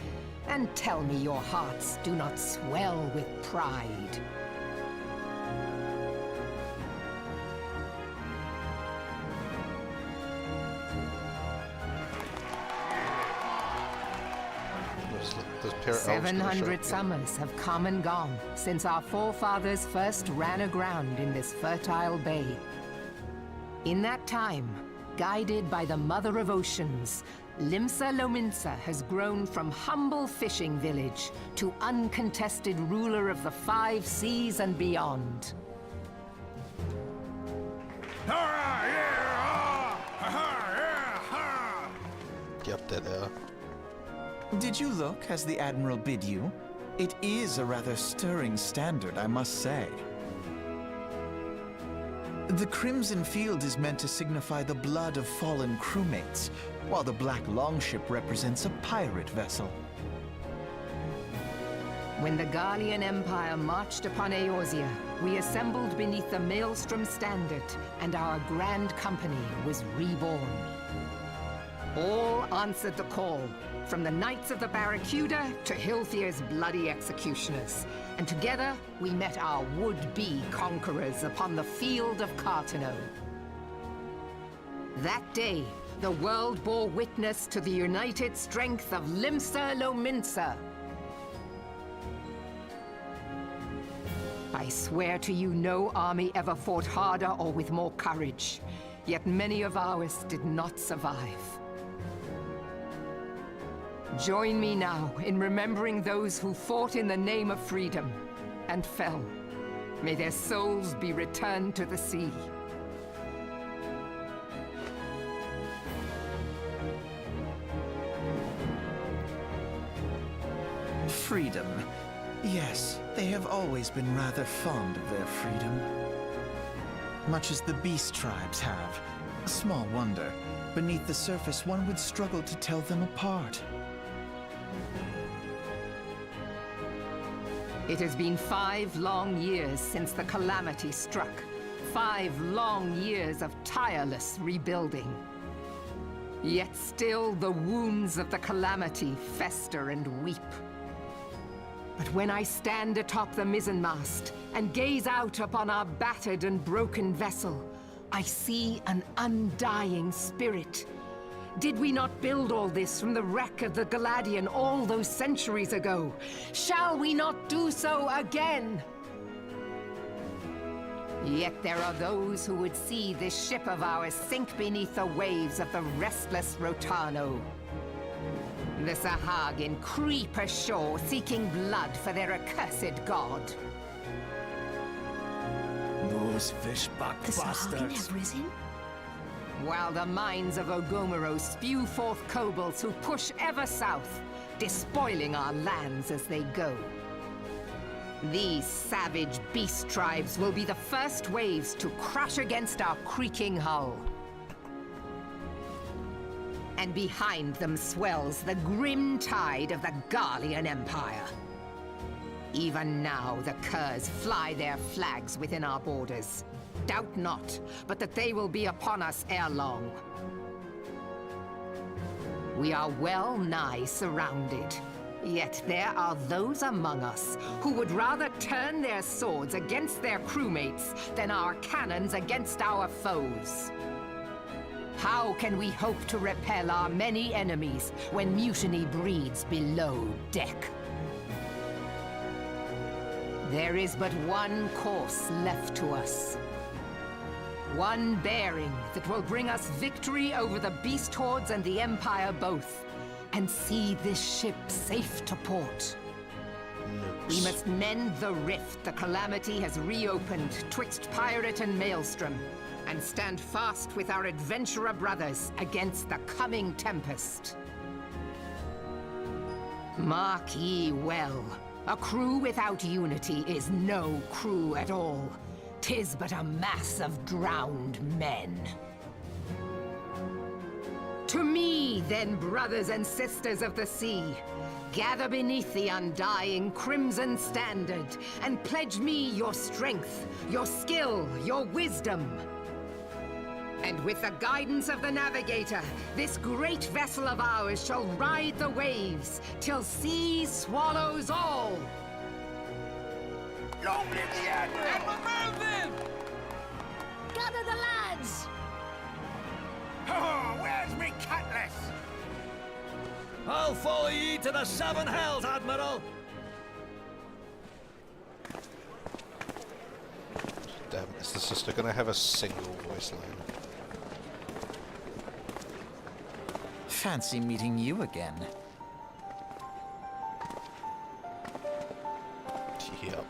and tell me your hearts do not swell with pride. Those 700 summers have come and gone since our forefathers first ran aground in this fertile bay. In that time, guided by the Mother of Oceans, Limsa Lominsa has grown from humble fishing village to uncontested ruler of the 5 seas and beyond. Yep, that Did you look as the Admiral bid you? It is a rather stirring standard, I must say. The crimson field is meant to signify the blood of fallen crewmates, while the black longship represents a pirate vessel. When the Garlean Empire marched upon Eorzea, we assembled beneath the Maelstrom standard, and our grand company was reborn. All answered the call, from the Knights of the Barracuda to Hilthier's bloody executioners. And together, we met our would-be conquerors upon the field of Cartano. That day, the world bore witness to the united strength of Limsa Lominsa. I swear to you, no army ever fought harder or with more courage. Yet many of ours did not survive. Join me now in remembering those who fought in the name of freedom and fell. May their souls be returned to the sea. Freedom. Yes, they have always been rather fond of their freedom. Much as the beast tribes have. Small wonder. Beneath the surface, one would struggle to tell them apart. It has been 5 long years since the calamity struck. 5 long years of tireless rebuilding. Yet still the wounds of the calamity fester and weep. But when I stand atop the mizzenmast and gaze out upon our battered and broken vessel, I see an undying spirit. Did we not build all this from the wreck of the Galadian all those centuries ago? Shall we not do so again? Yet there are those who would see this ship of ours sink beneath the waves of the restless Rotano. The Sahagin creep ashore seeking blood for their accursed god. Those fishbuck The Sahagin bastards. have risen? While the mines of Ogomoro spew forth kobolds who push ever south, despoiling our lands as they go. These savage beast tribes will be the first waves to crash against our creaking hull. And behind them swells the grim tide of the Garlean Empire. Even now, the Curs fly their flags within our borders. Doubt not, but that they will be upon us ere long. We are well nigh surrounded. Yet there are those among us who would rather turn their swords against their crewmates than our cannons against our foes. How can we hope to repel our many enemies when mutiny breeds below deck? There is but one course left to us. One bearing that will bring us victory over the beast hordes and the Empire both, and see this ship safe to port. We must mend the rift the Calamity has reopened twixt pirate and maelstrom, and stand fast with our adventurer brothers against the coming tempest. Mark ye well, a crew without unity is no crew at all. 'Tis but a mass of drowned men. To me, then, brothers and sisters of the sea, gather beneath the undying crimson standard, and pledge me your strength, your skill, your wisdom. And with the guidance of the navigator, this great vessel of ours shall ride the waves till sea swallows all. Long live the Admiral! Gather the lads! Oh, where's me cutlass? I'll follow ye to the seven hells, Admiral. Damn, is the sister gonna have a single voice line? Fancy meeting you again. Yep.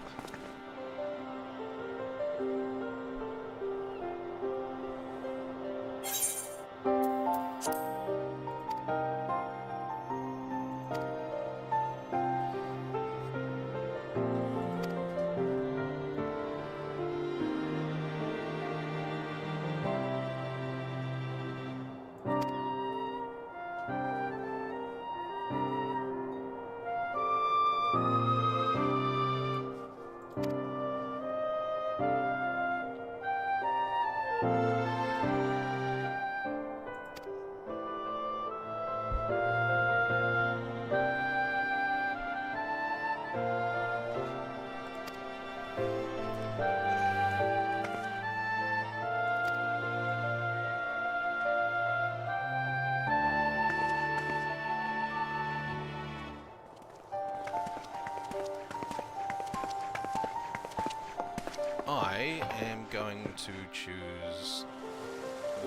I am going to choose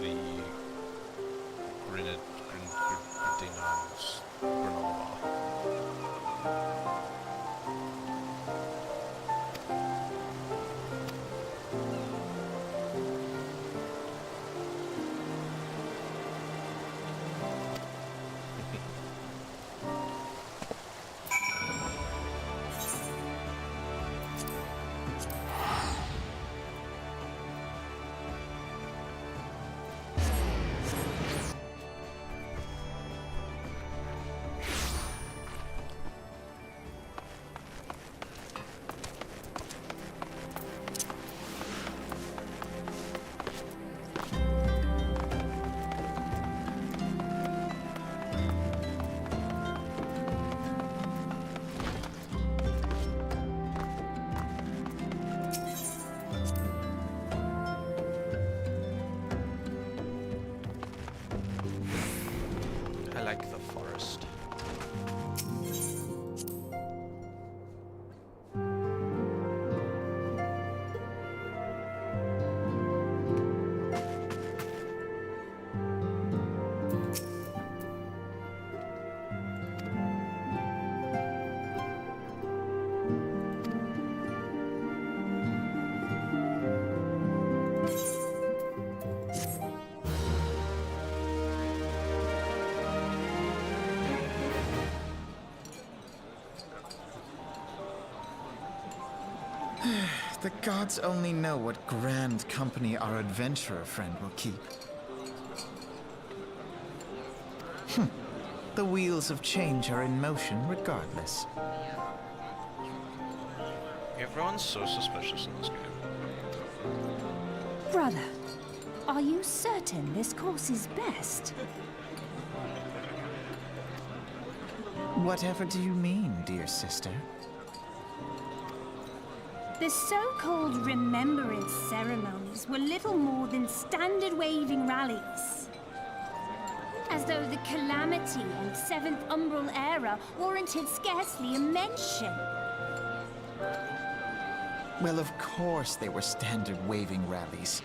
the Grenadiers granola bar. I like the forest. The gods only know what grand company our adventurer friend will keep. The wheels of change are in motion regardless. Everyone's so suspicious in this game. Brother, are you certain this course is best? Whatever do you mean, dear sister? The so-called remembrance ceremonies were little more than standard waving rallies. As though the Calamity and Seventh Umbral era warranted scarcely a mention. Well, of course they were standard waving rallies.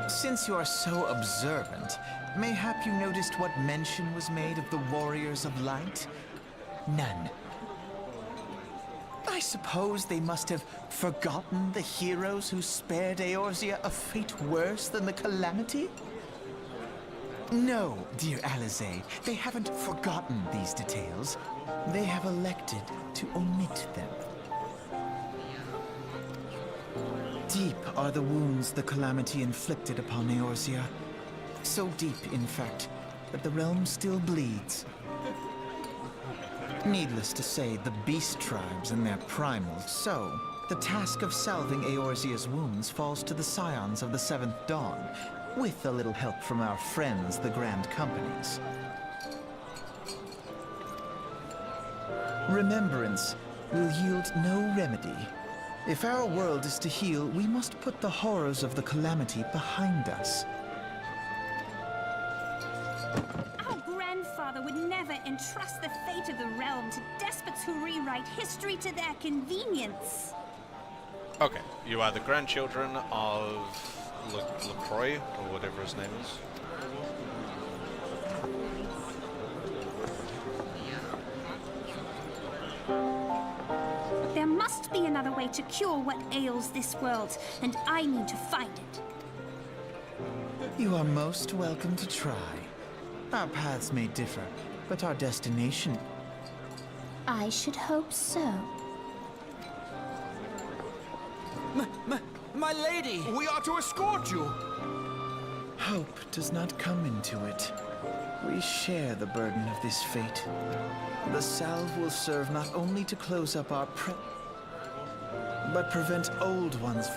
Since you are so observant, mayhap you noticed what mention was made of the Warriors of Light? None. I suppose they must have forgotten the heroes who spared Eorzea a fate worse than the Calamity? No, dear Alize, they haven't forgotten these details. They have elected to omit them. Deep are the wounds the Calamity inflicted upon Eorzea. So deep, in fact, that the realm still bleeds. Needless to say, the beast tribes and their primals, so the task of salving Eorzea's wounds falls to the scions of the Seventh Dawn, with a little help from our friends, the Grand Companies. Remembrance will yield no remedy. If our world is to heal, we must put the horrors of the Calamity behind us. Our grandfather would never entrust the fate of the realm to despots who rewrite history to their convenience. Okay, you are the grandchildren of LaCroix, or whatever his name is. There must be another way to cure what ails this world, and I need to find it. You are most welcome to try. Our paths may differ, but our destination... I should hope so. My lady! We are to escort you! Hope does not come into it. We share the burden of this fate. The salve will serve not only to close up our but prevent old ones.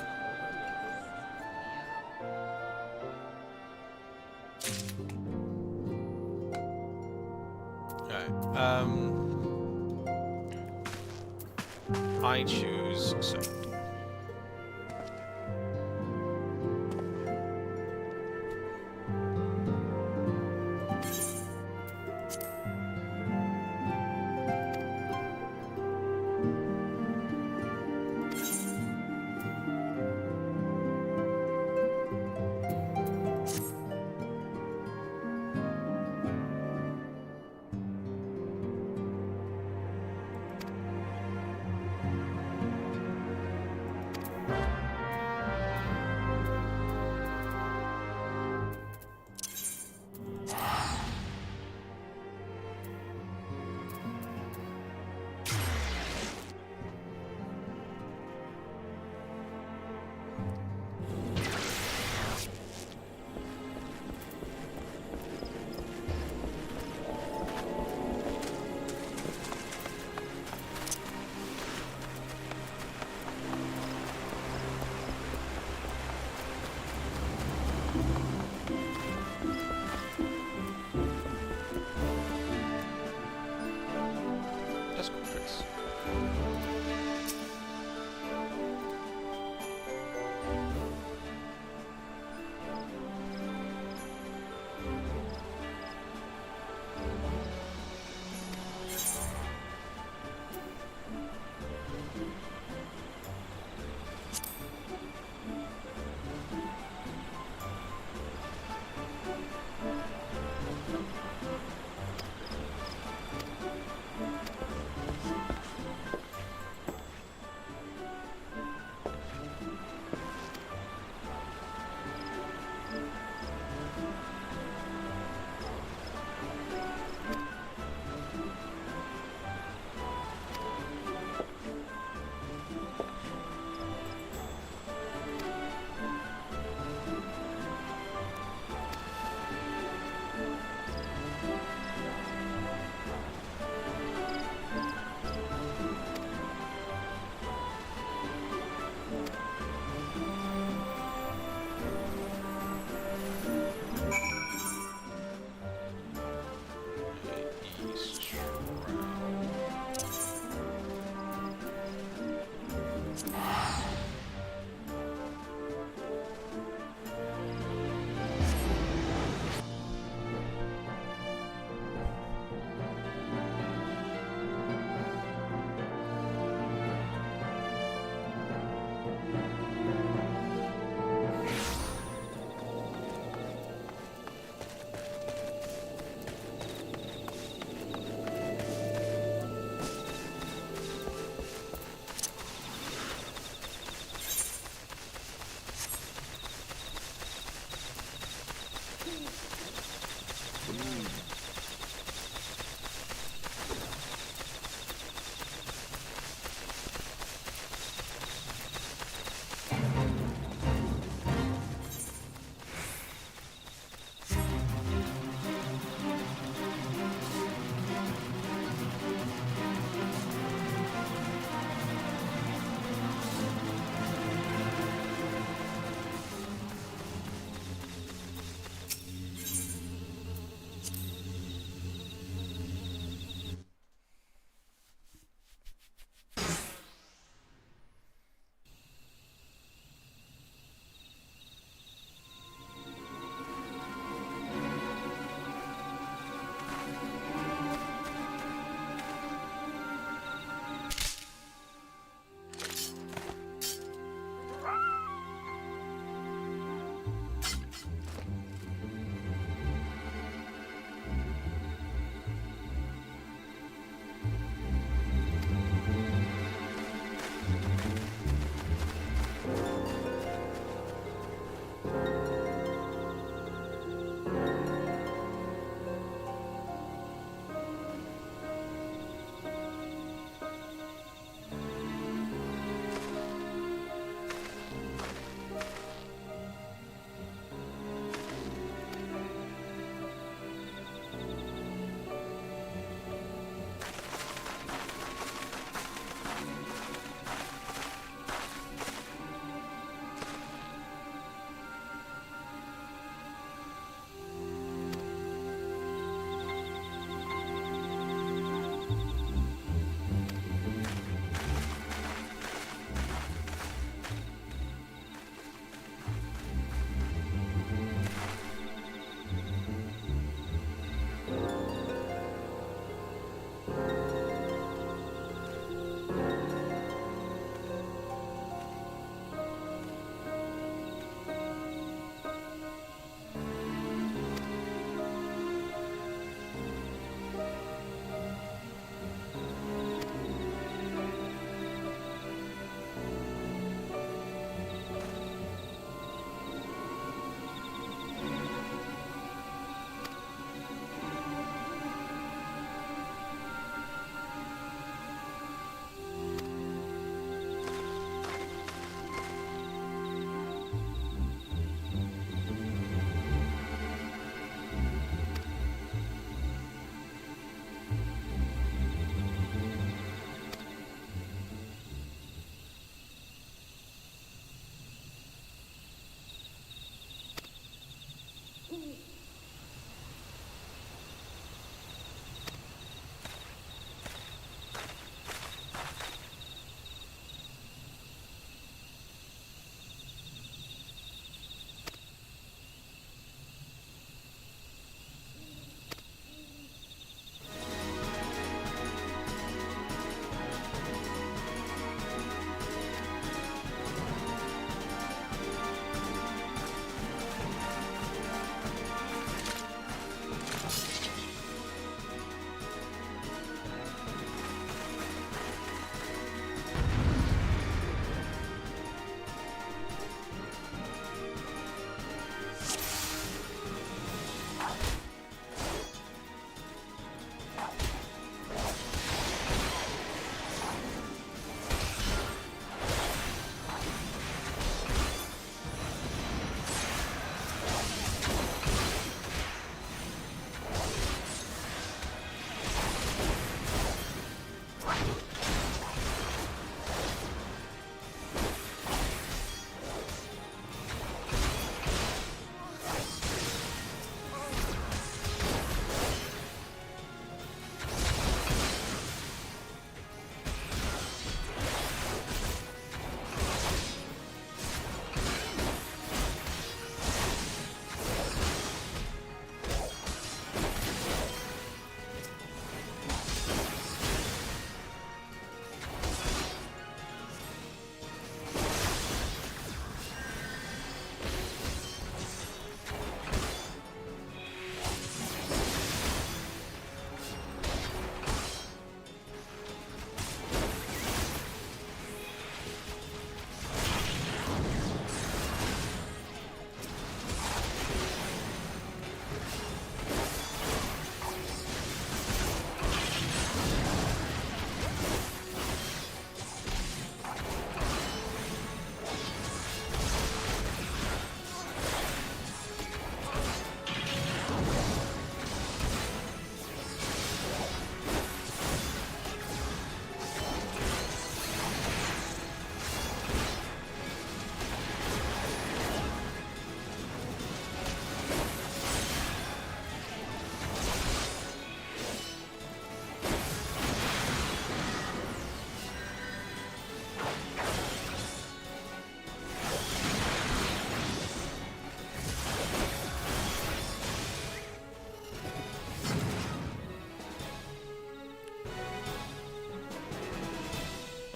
I choose so.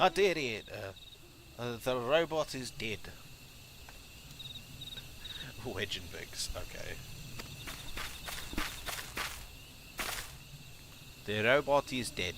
I did it. The robot is dead. Wedgenbigs, okay. The robot is dead.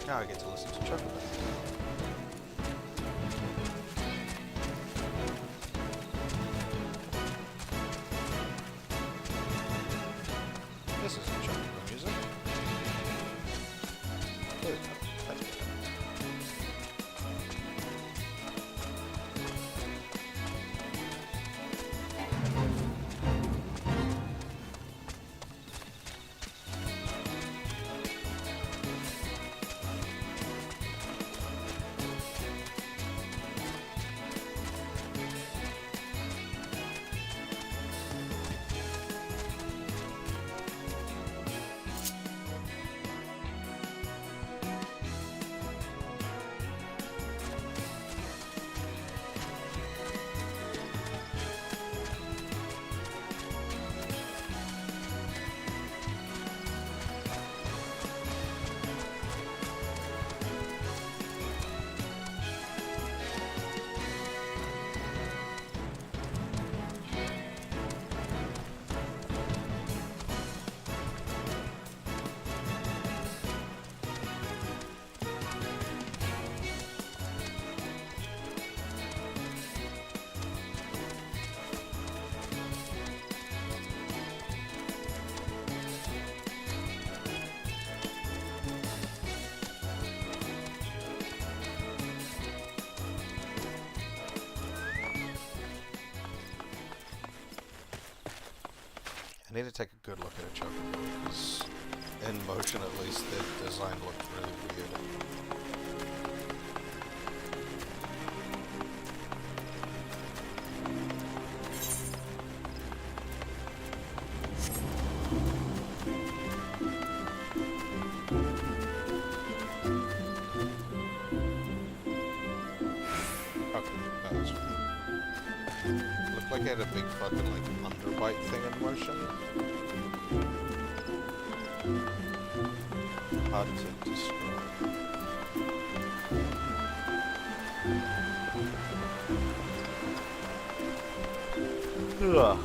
Now I get to listen to Chocobo. This isn't Chocobo music. There we go. That's better. I need to take a good look at a Chocobo, because in motion at least, the design looked really weird. Looked like it had a big fucking, like, underbite thing in motion. Hard to describe. Ugh.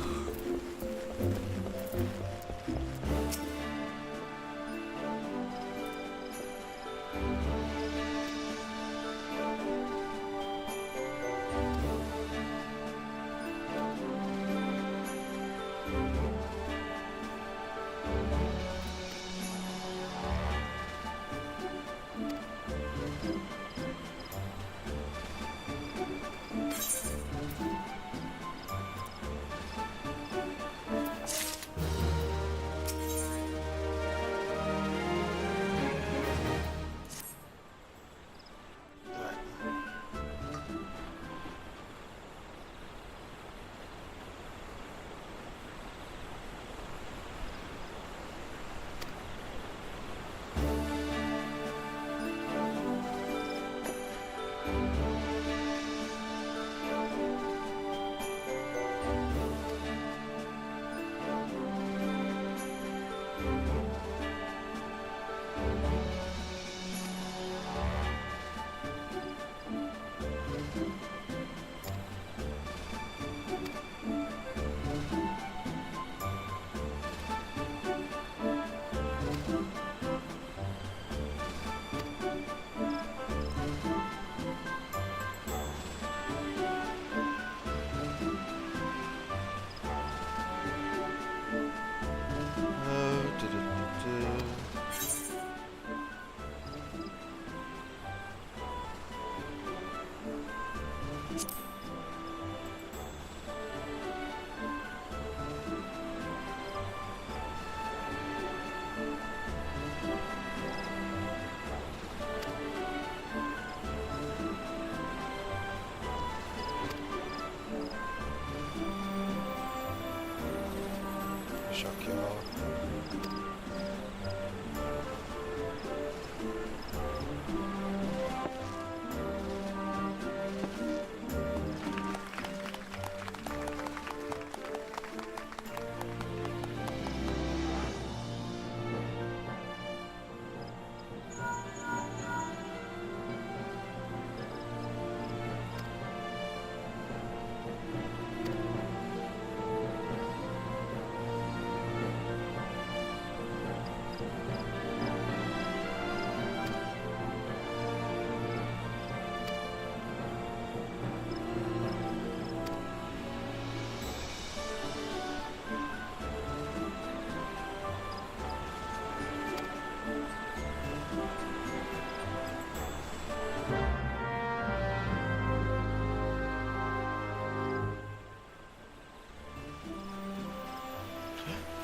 Shock y'all.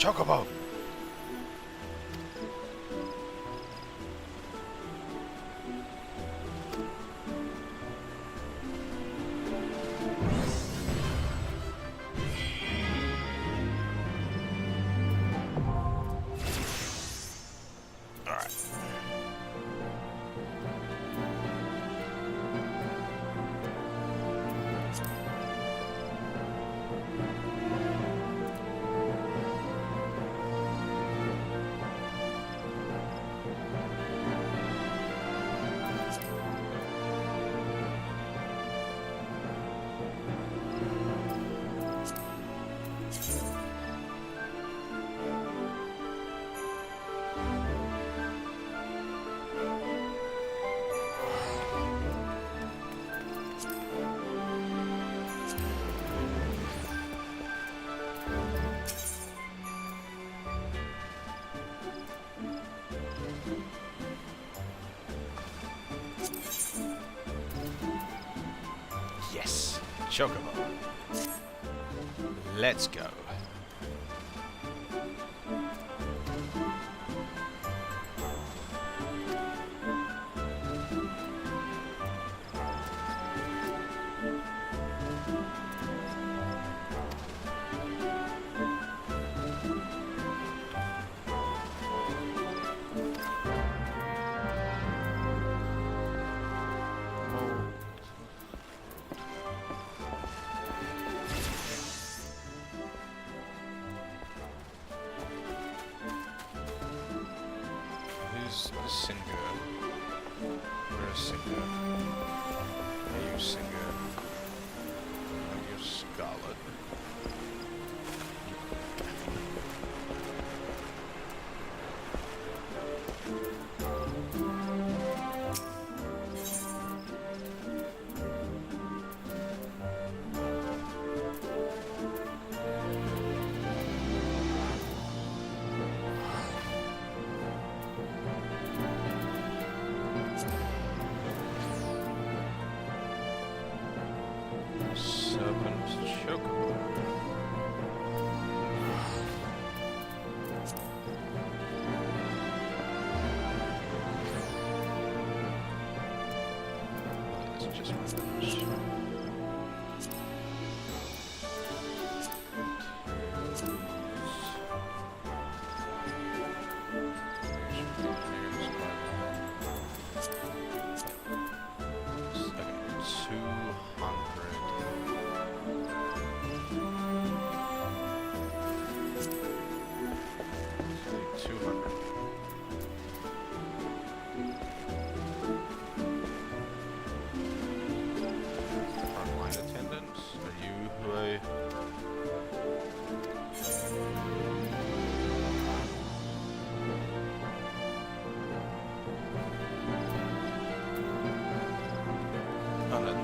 Chocobo! Alright. Yes, Chocobo. Let's go. Singer. Where's Singer? Are you Singer? Are you Scarlet? just my nose.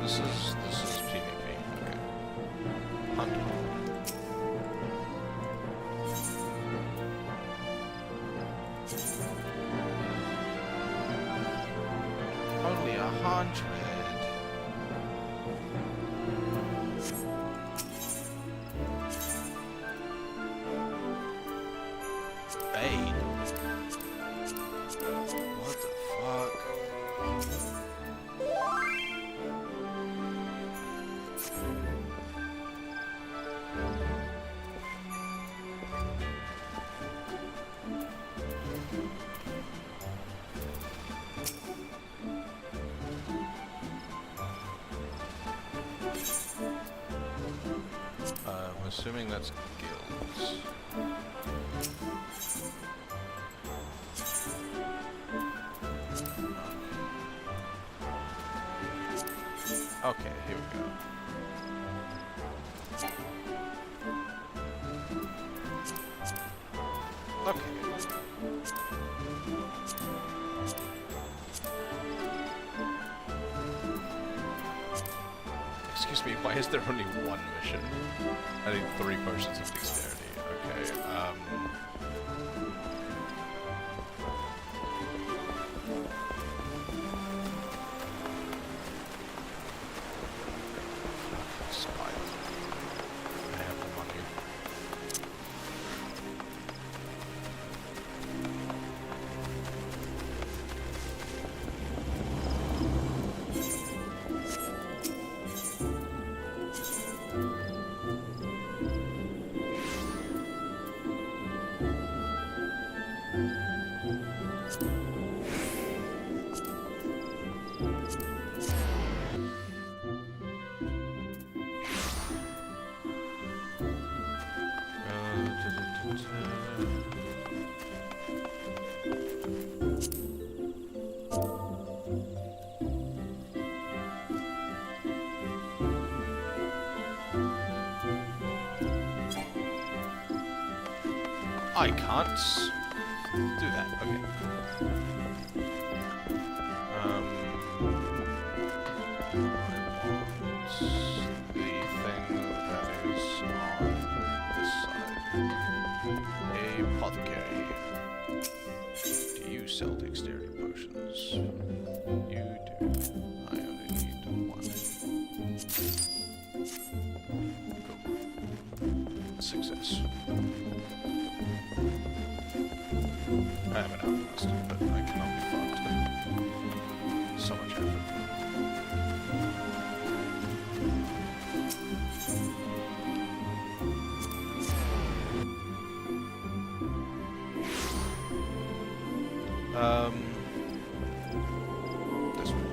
This is PvP. Okay. Hunt. Only 100. Bait. What the fuck? I'm assuming that's guilds. Okay, here we go. Okay. Excuse me, why is there only one mission? I need 3 potions of dexterity. Okay, I have the money. I can't do that. Okay. The thing that is on this side. Apothecary. Do you sell dexterity potions? You do. I only need 1. Cool. Success. I have an outlast, but I cannot be fucked. So much effort. This one.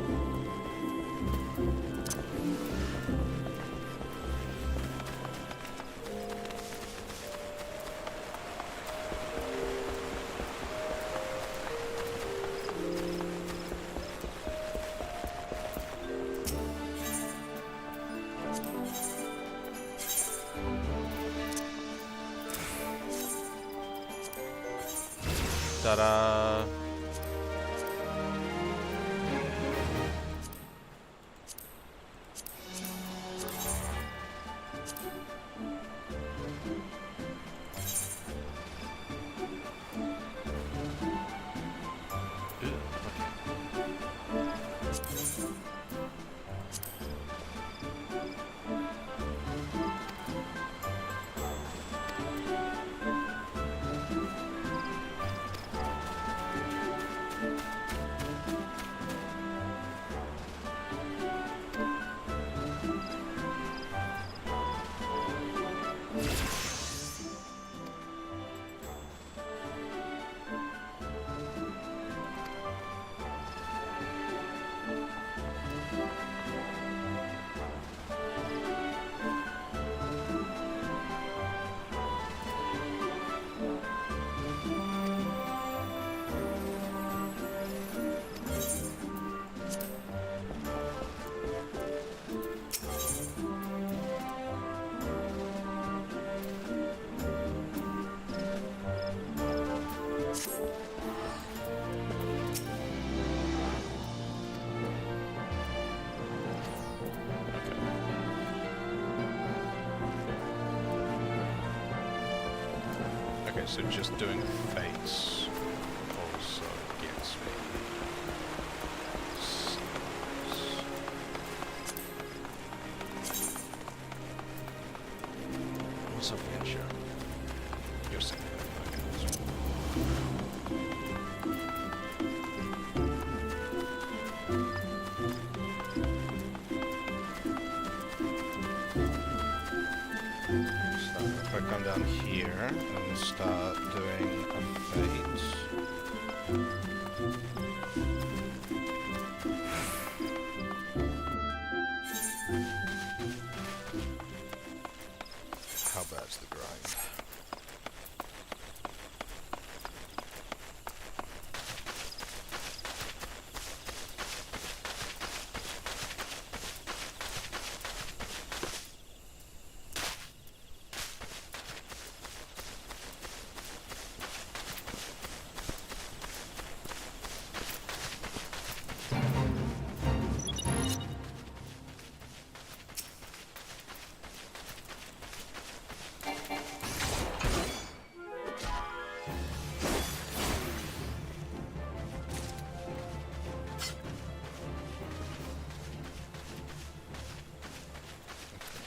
Ta-da! Okay, so just doing fates also gets me. What's up, Fincher? You're saying so if I come down here and start doing a fate. How bad's the grind?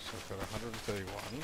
So I've got 131.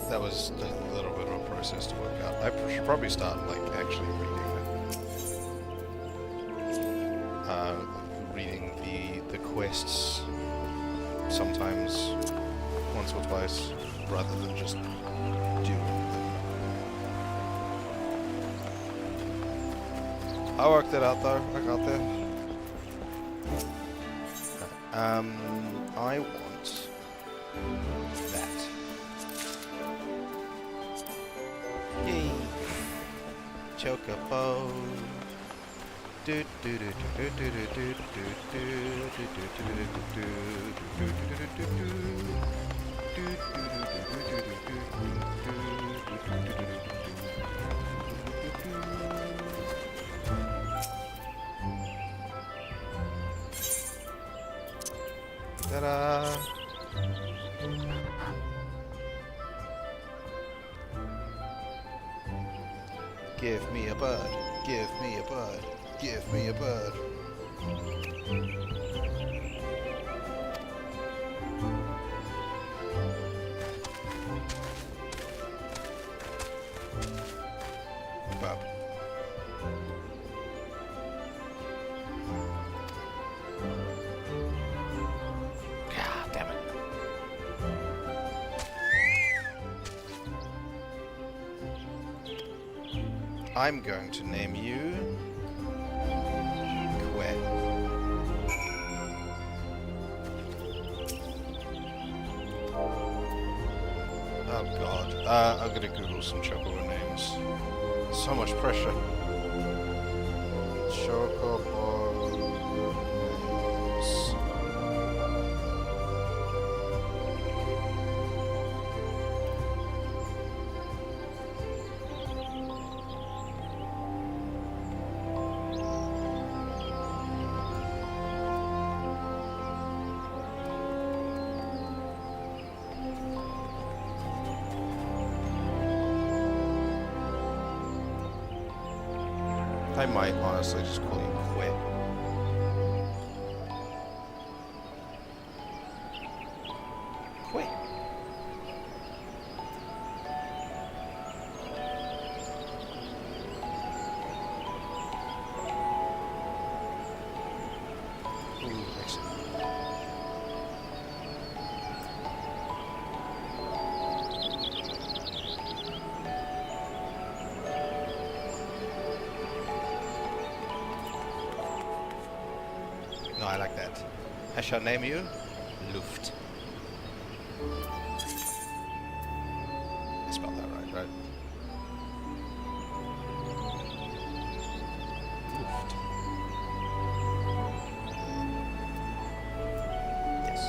That was a little bit of a process to work out. I should probably start, like, actually reading the quests sometimes once or twice, rather than just doing them. I worked it out though, I got there. I want that. Yay! Chocobo. Do do do do do do do do do do do Ta-da! Give me a bird. Give me a bird. Give me a bird. Bub. God damn it. I'm going to name you Oh god. I'm gonna Google some chocobo names. So much pressure. Chocobo names. I might honestly just call you Quit. Quit. Ooh, excellent. No, I like that. I shall name you Luft. I spelled that right, right? Luft. Yes.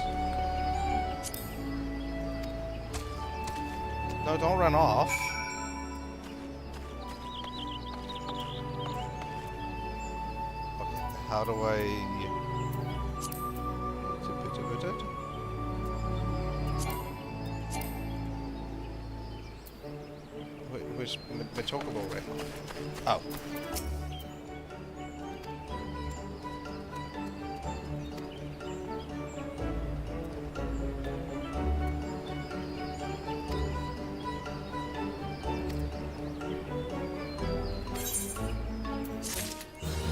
Cool. No, don't run off. Okay, how do I... Where's my chocobo right now? Oh.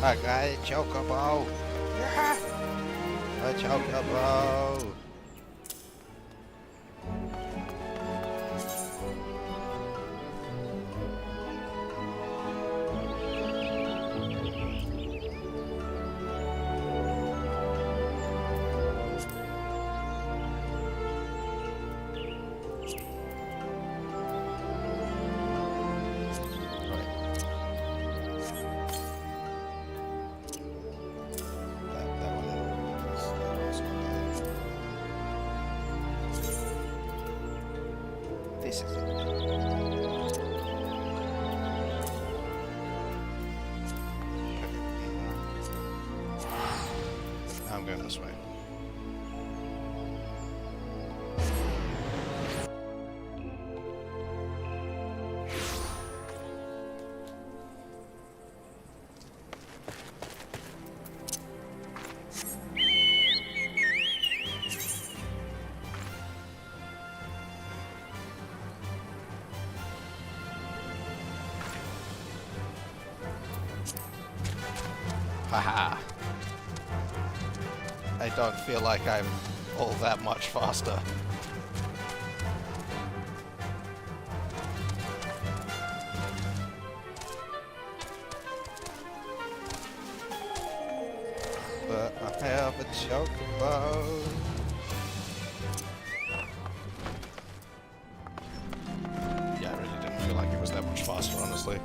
I got a chocobo. Yeah. A chocobo. This is it. Now I'm going this way. Haha. I don't feel like I'm all that much faster. But I have a chocobo. Yeah, I really didn't feel like it was that much faster, honestly.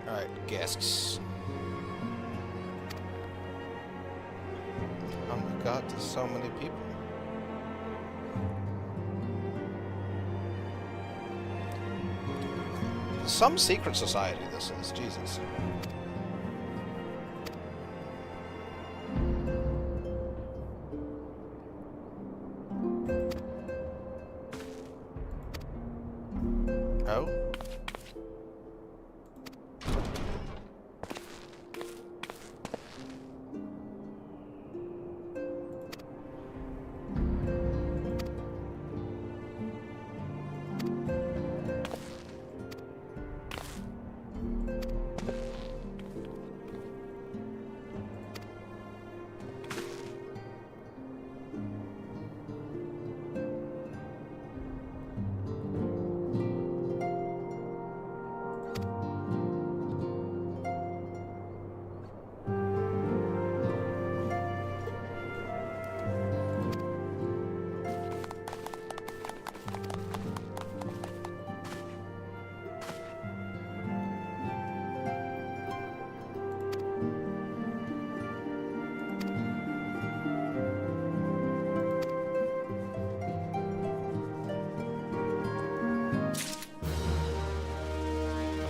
Alright, guests. Oh my god, there's so many people. Some secret society this is, Jesus. Oh?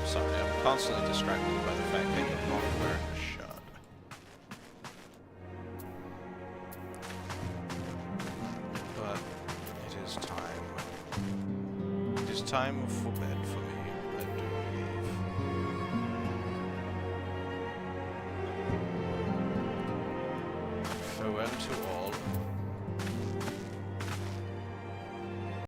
Sorry, I'm constantly distracted by the fact that you're not wearing a shirt. But it is time. It is time for bed for me, I do believe. Farewell to all.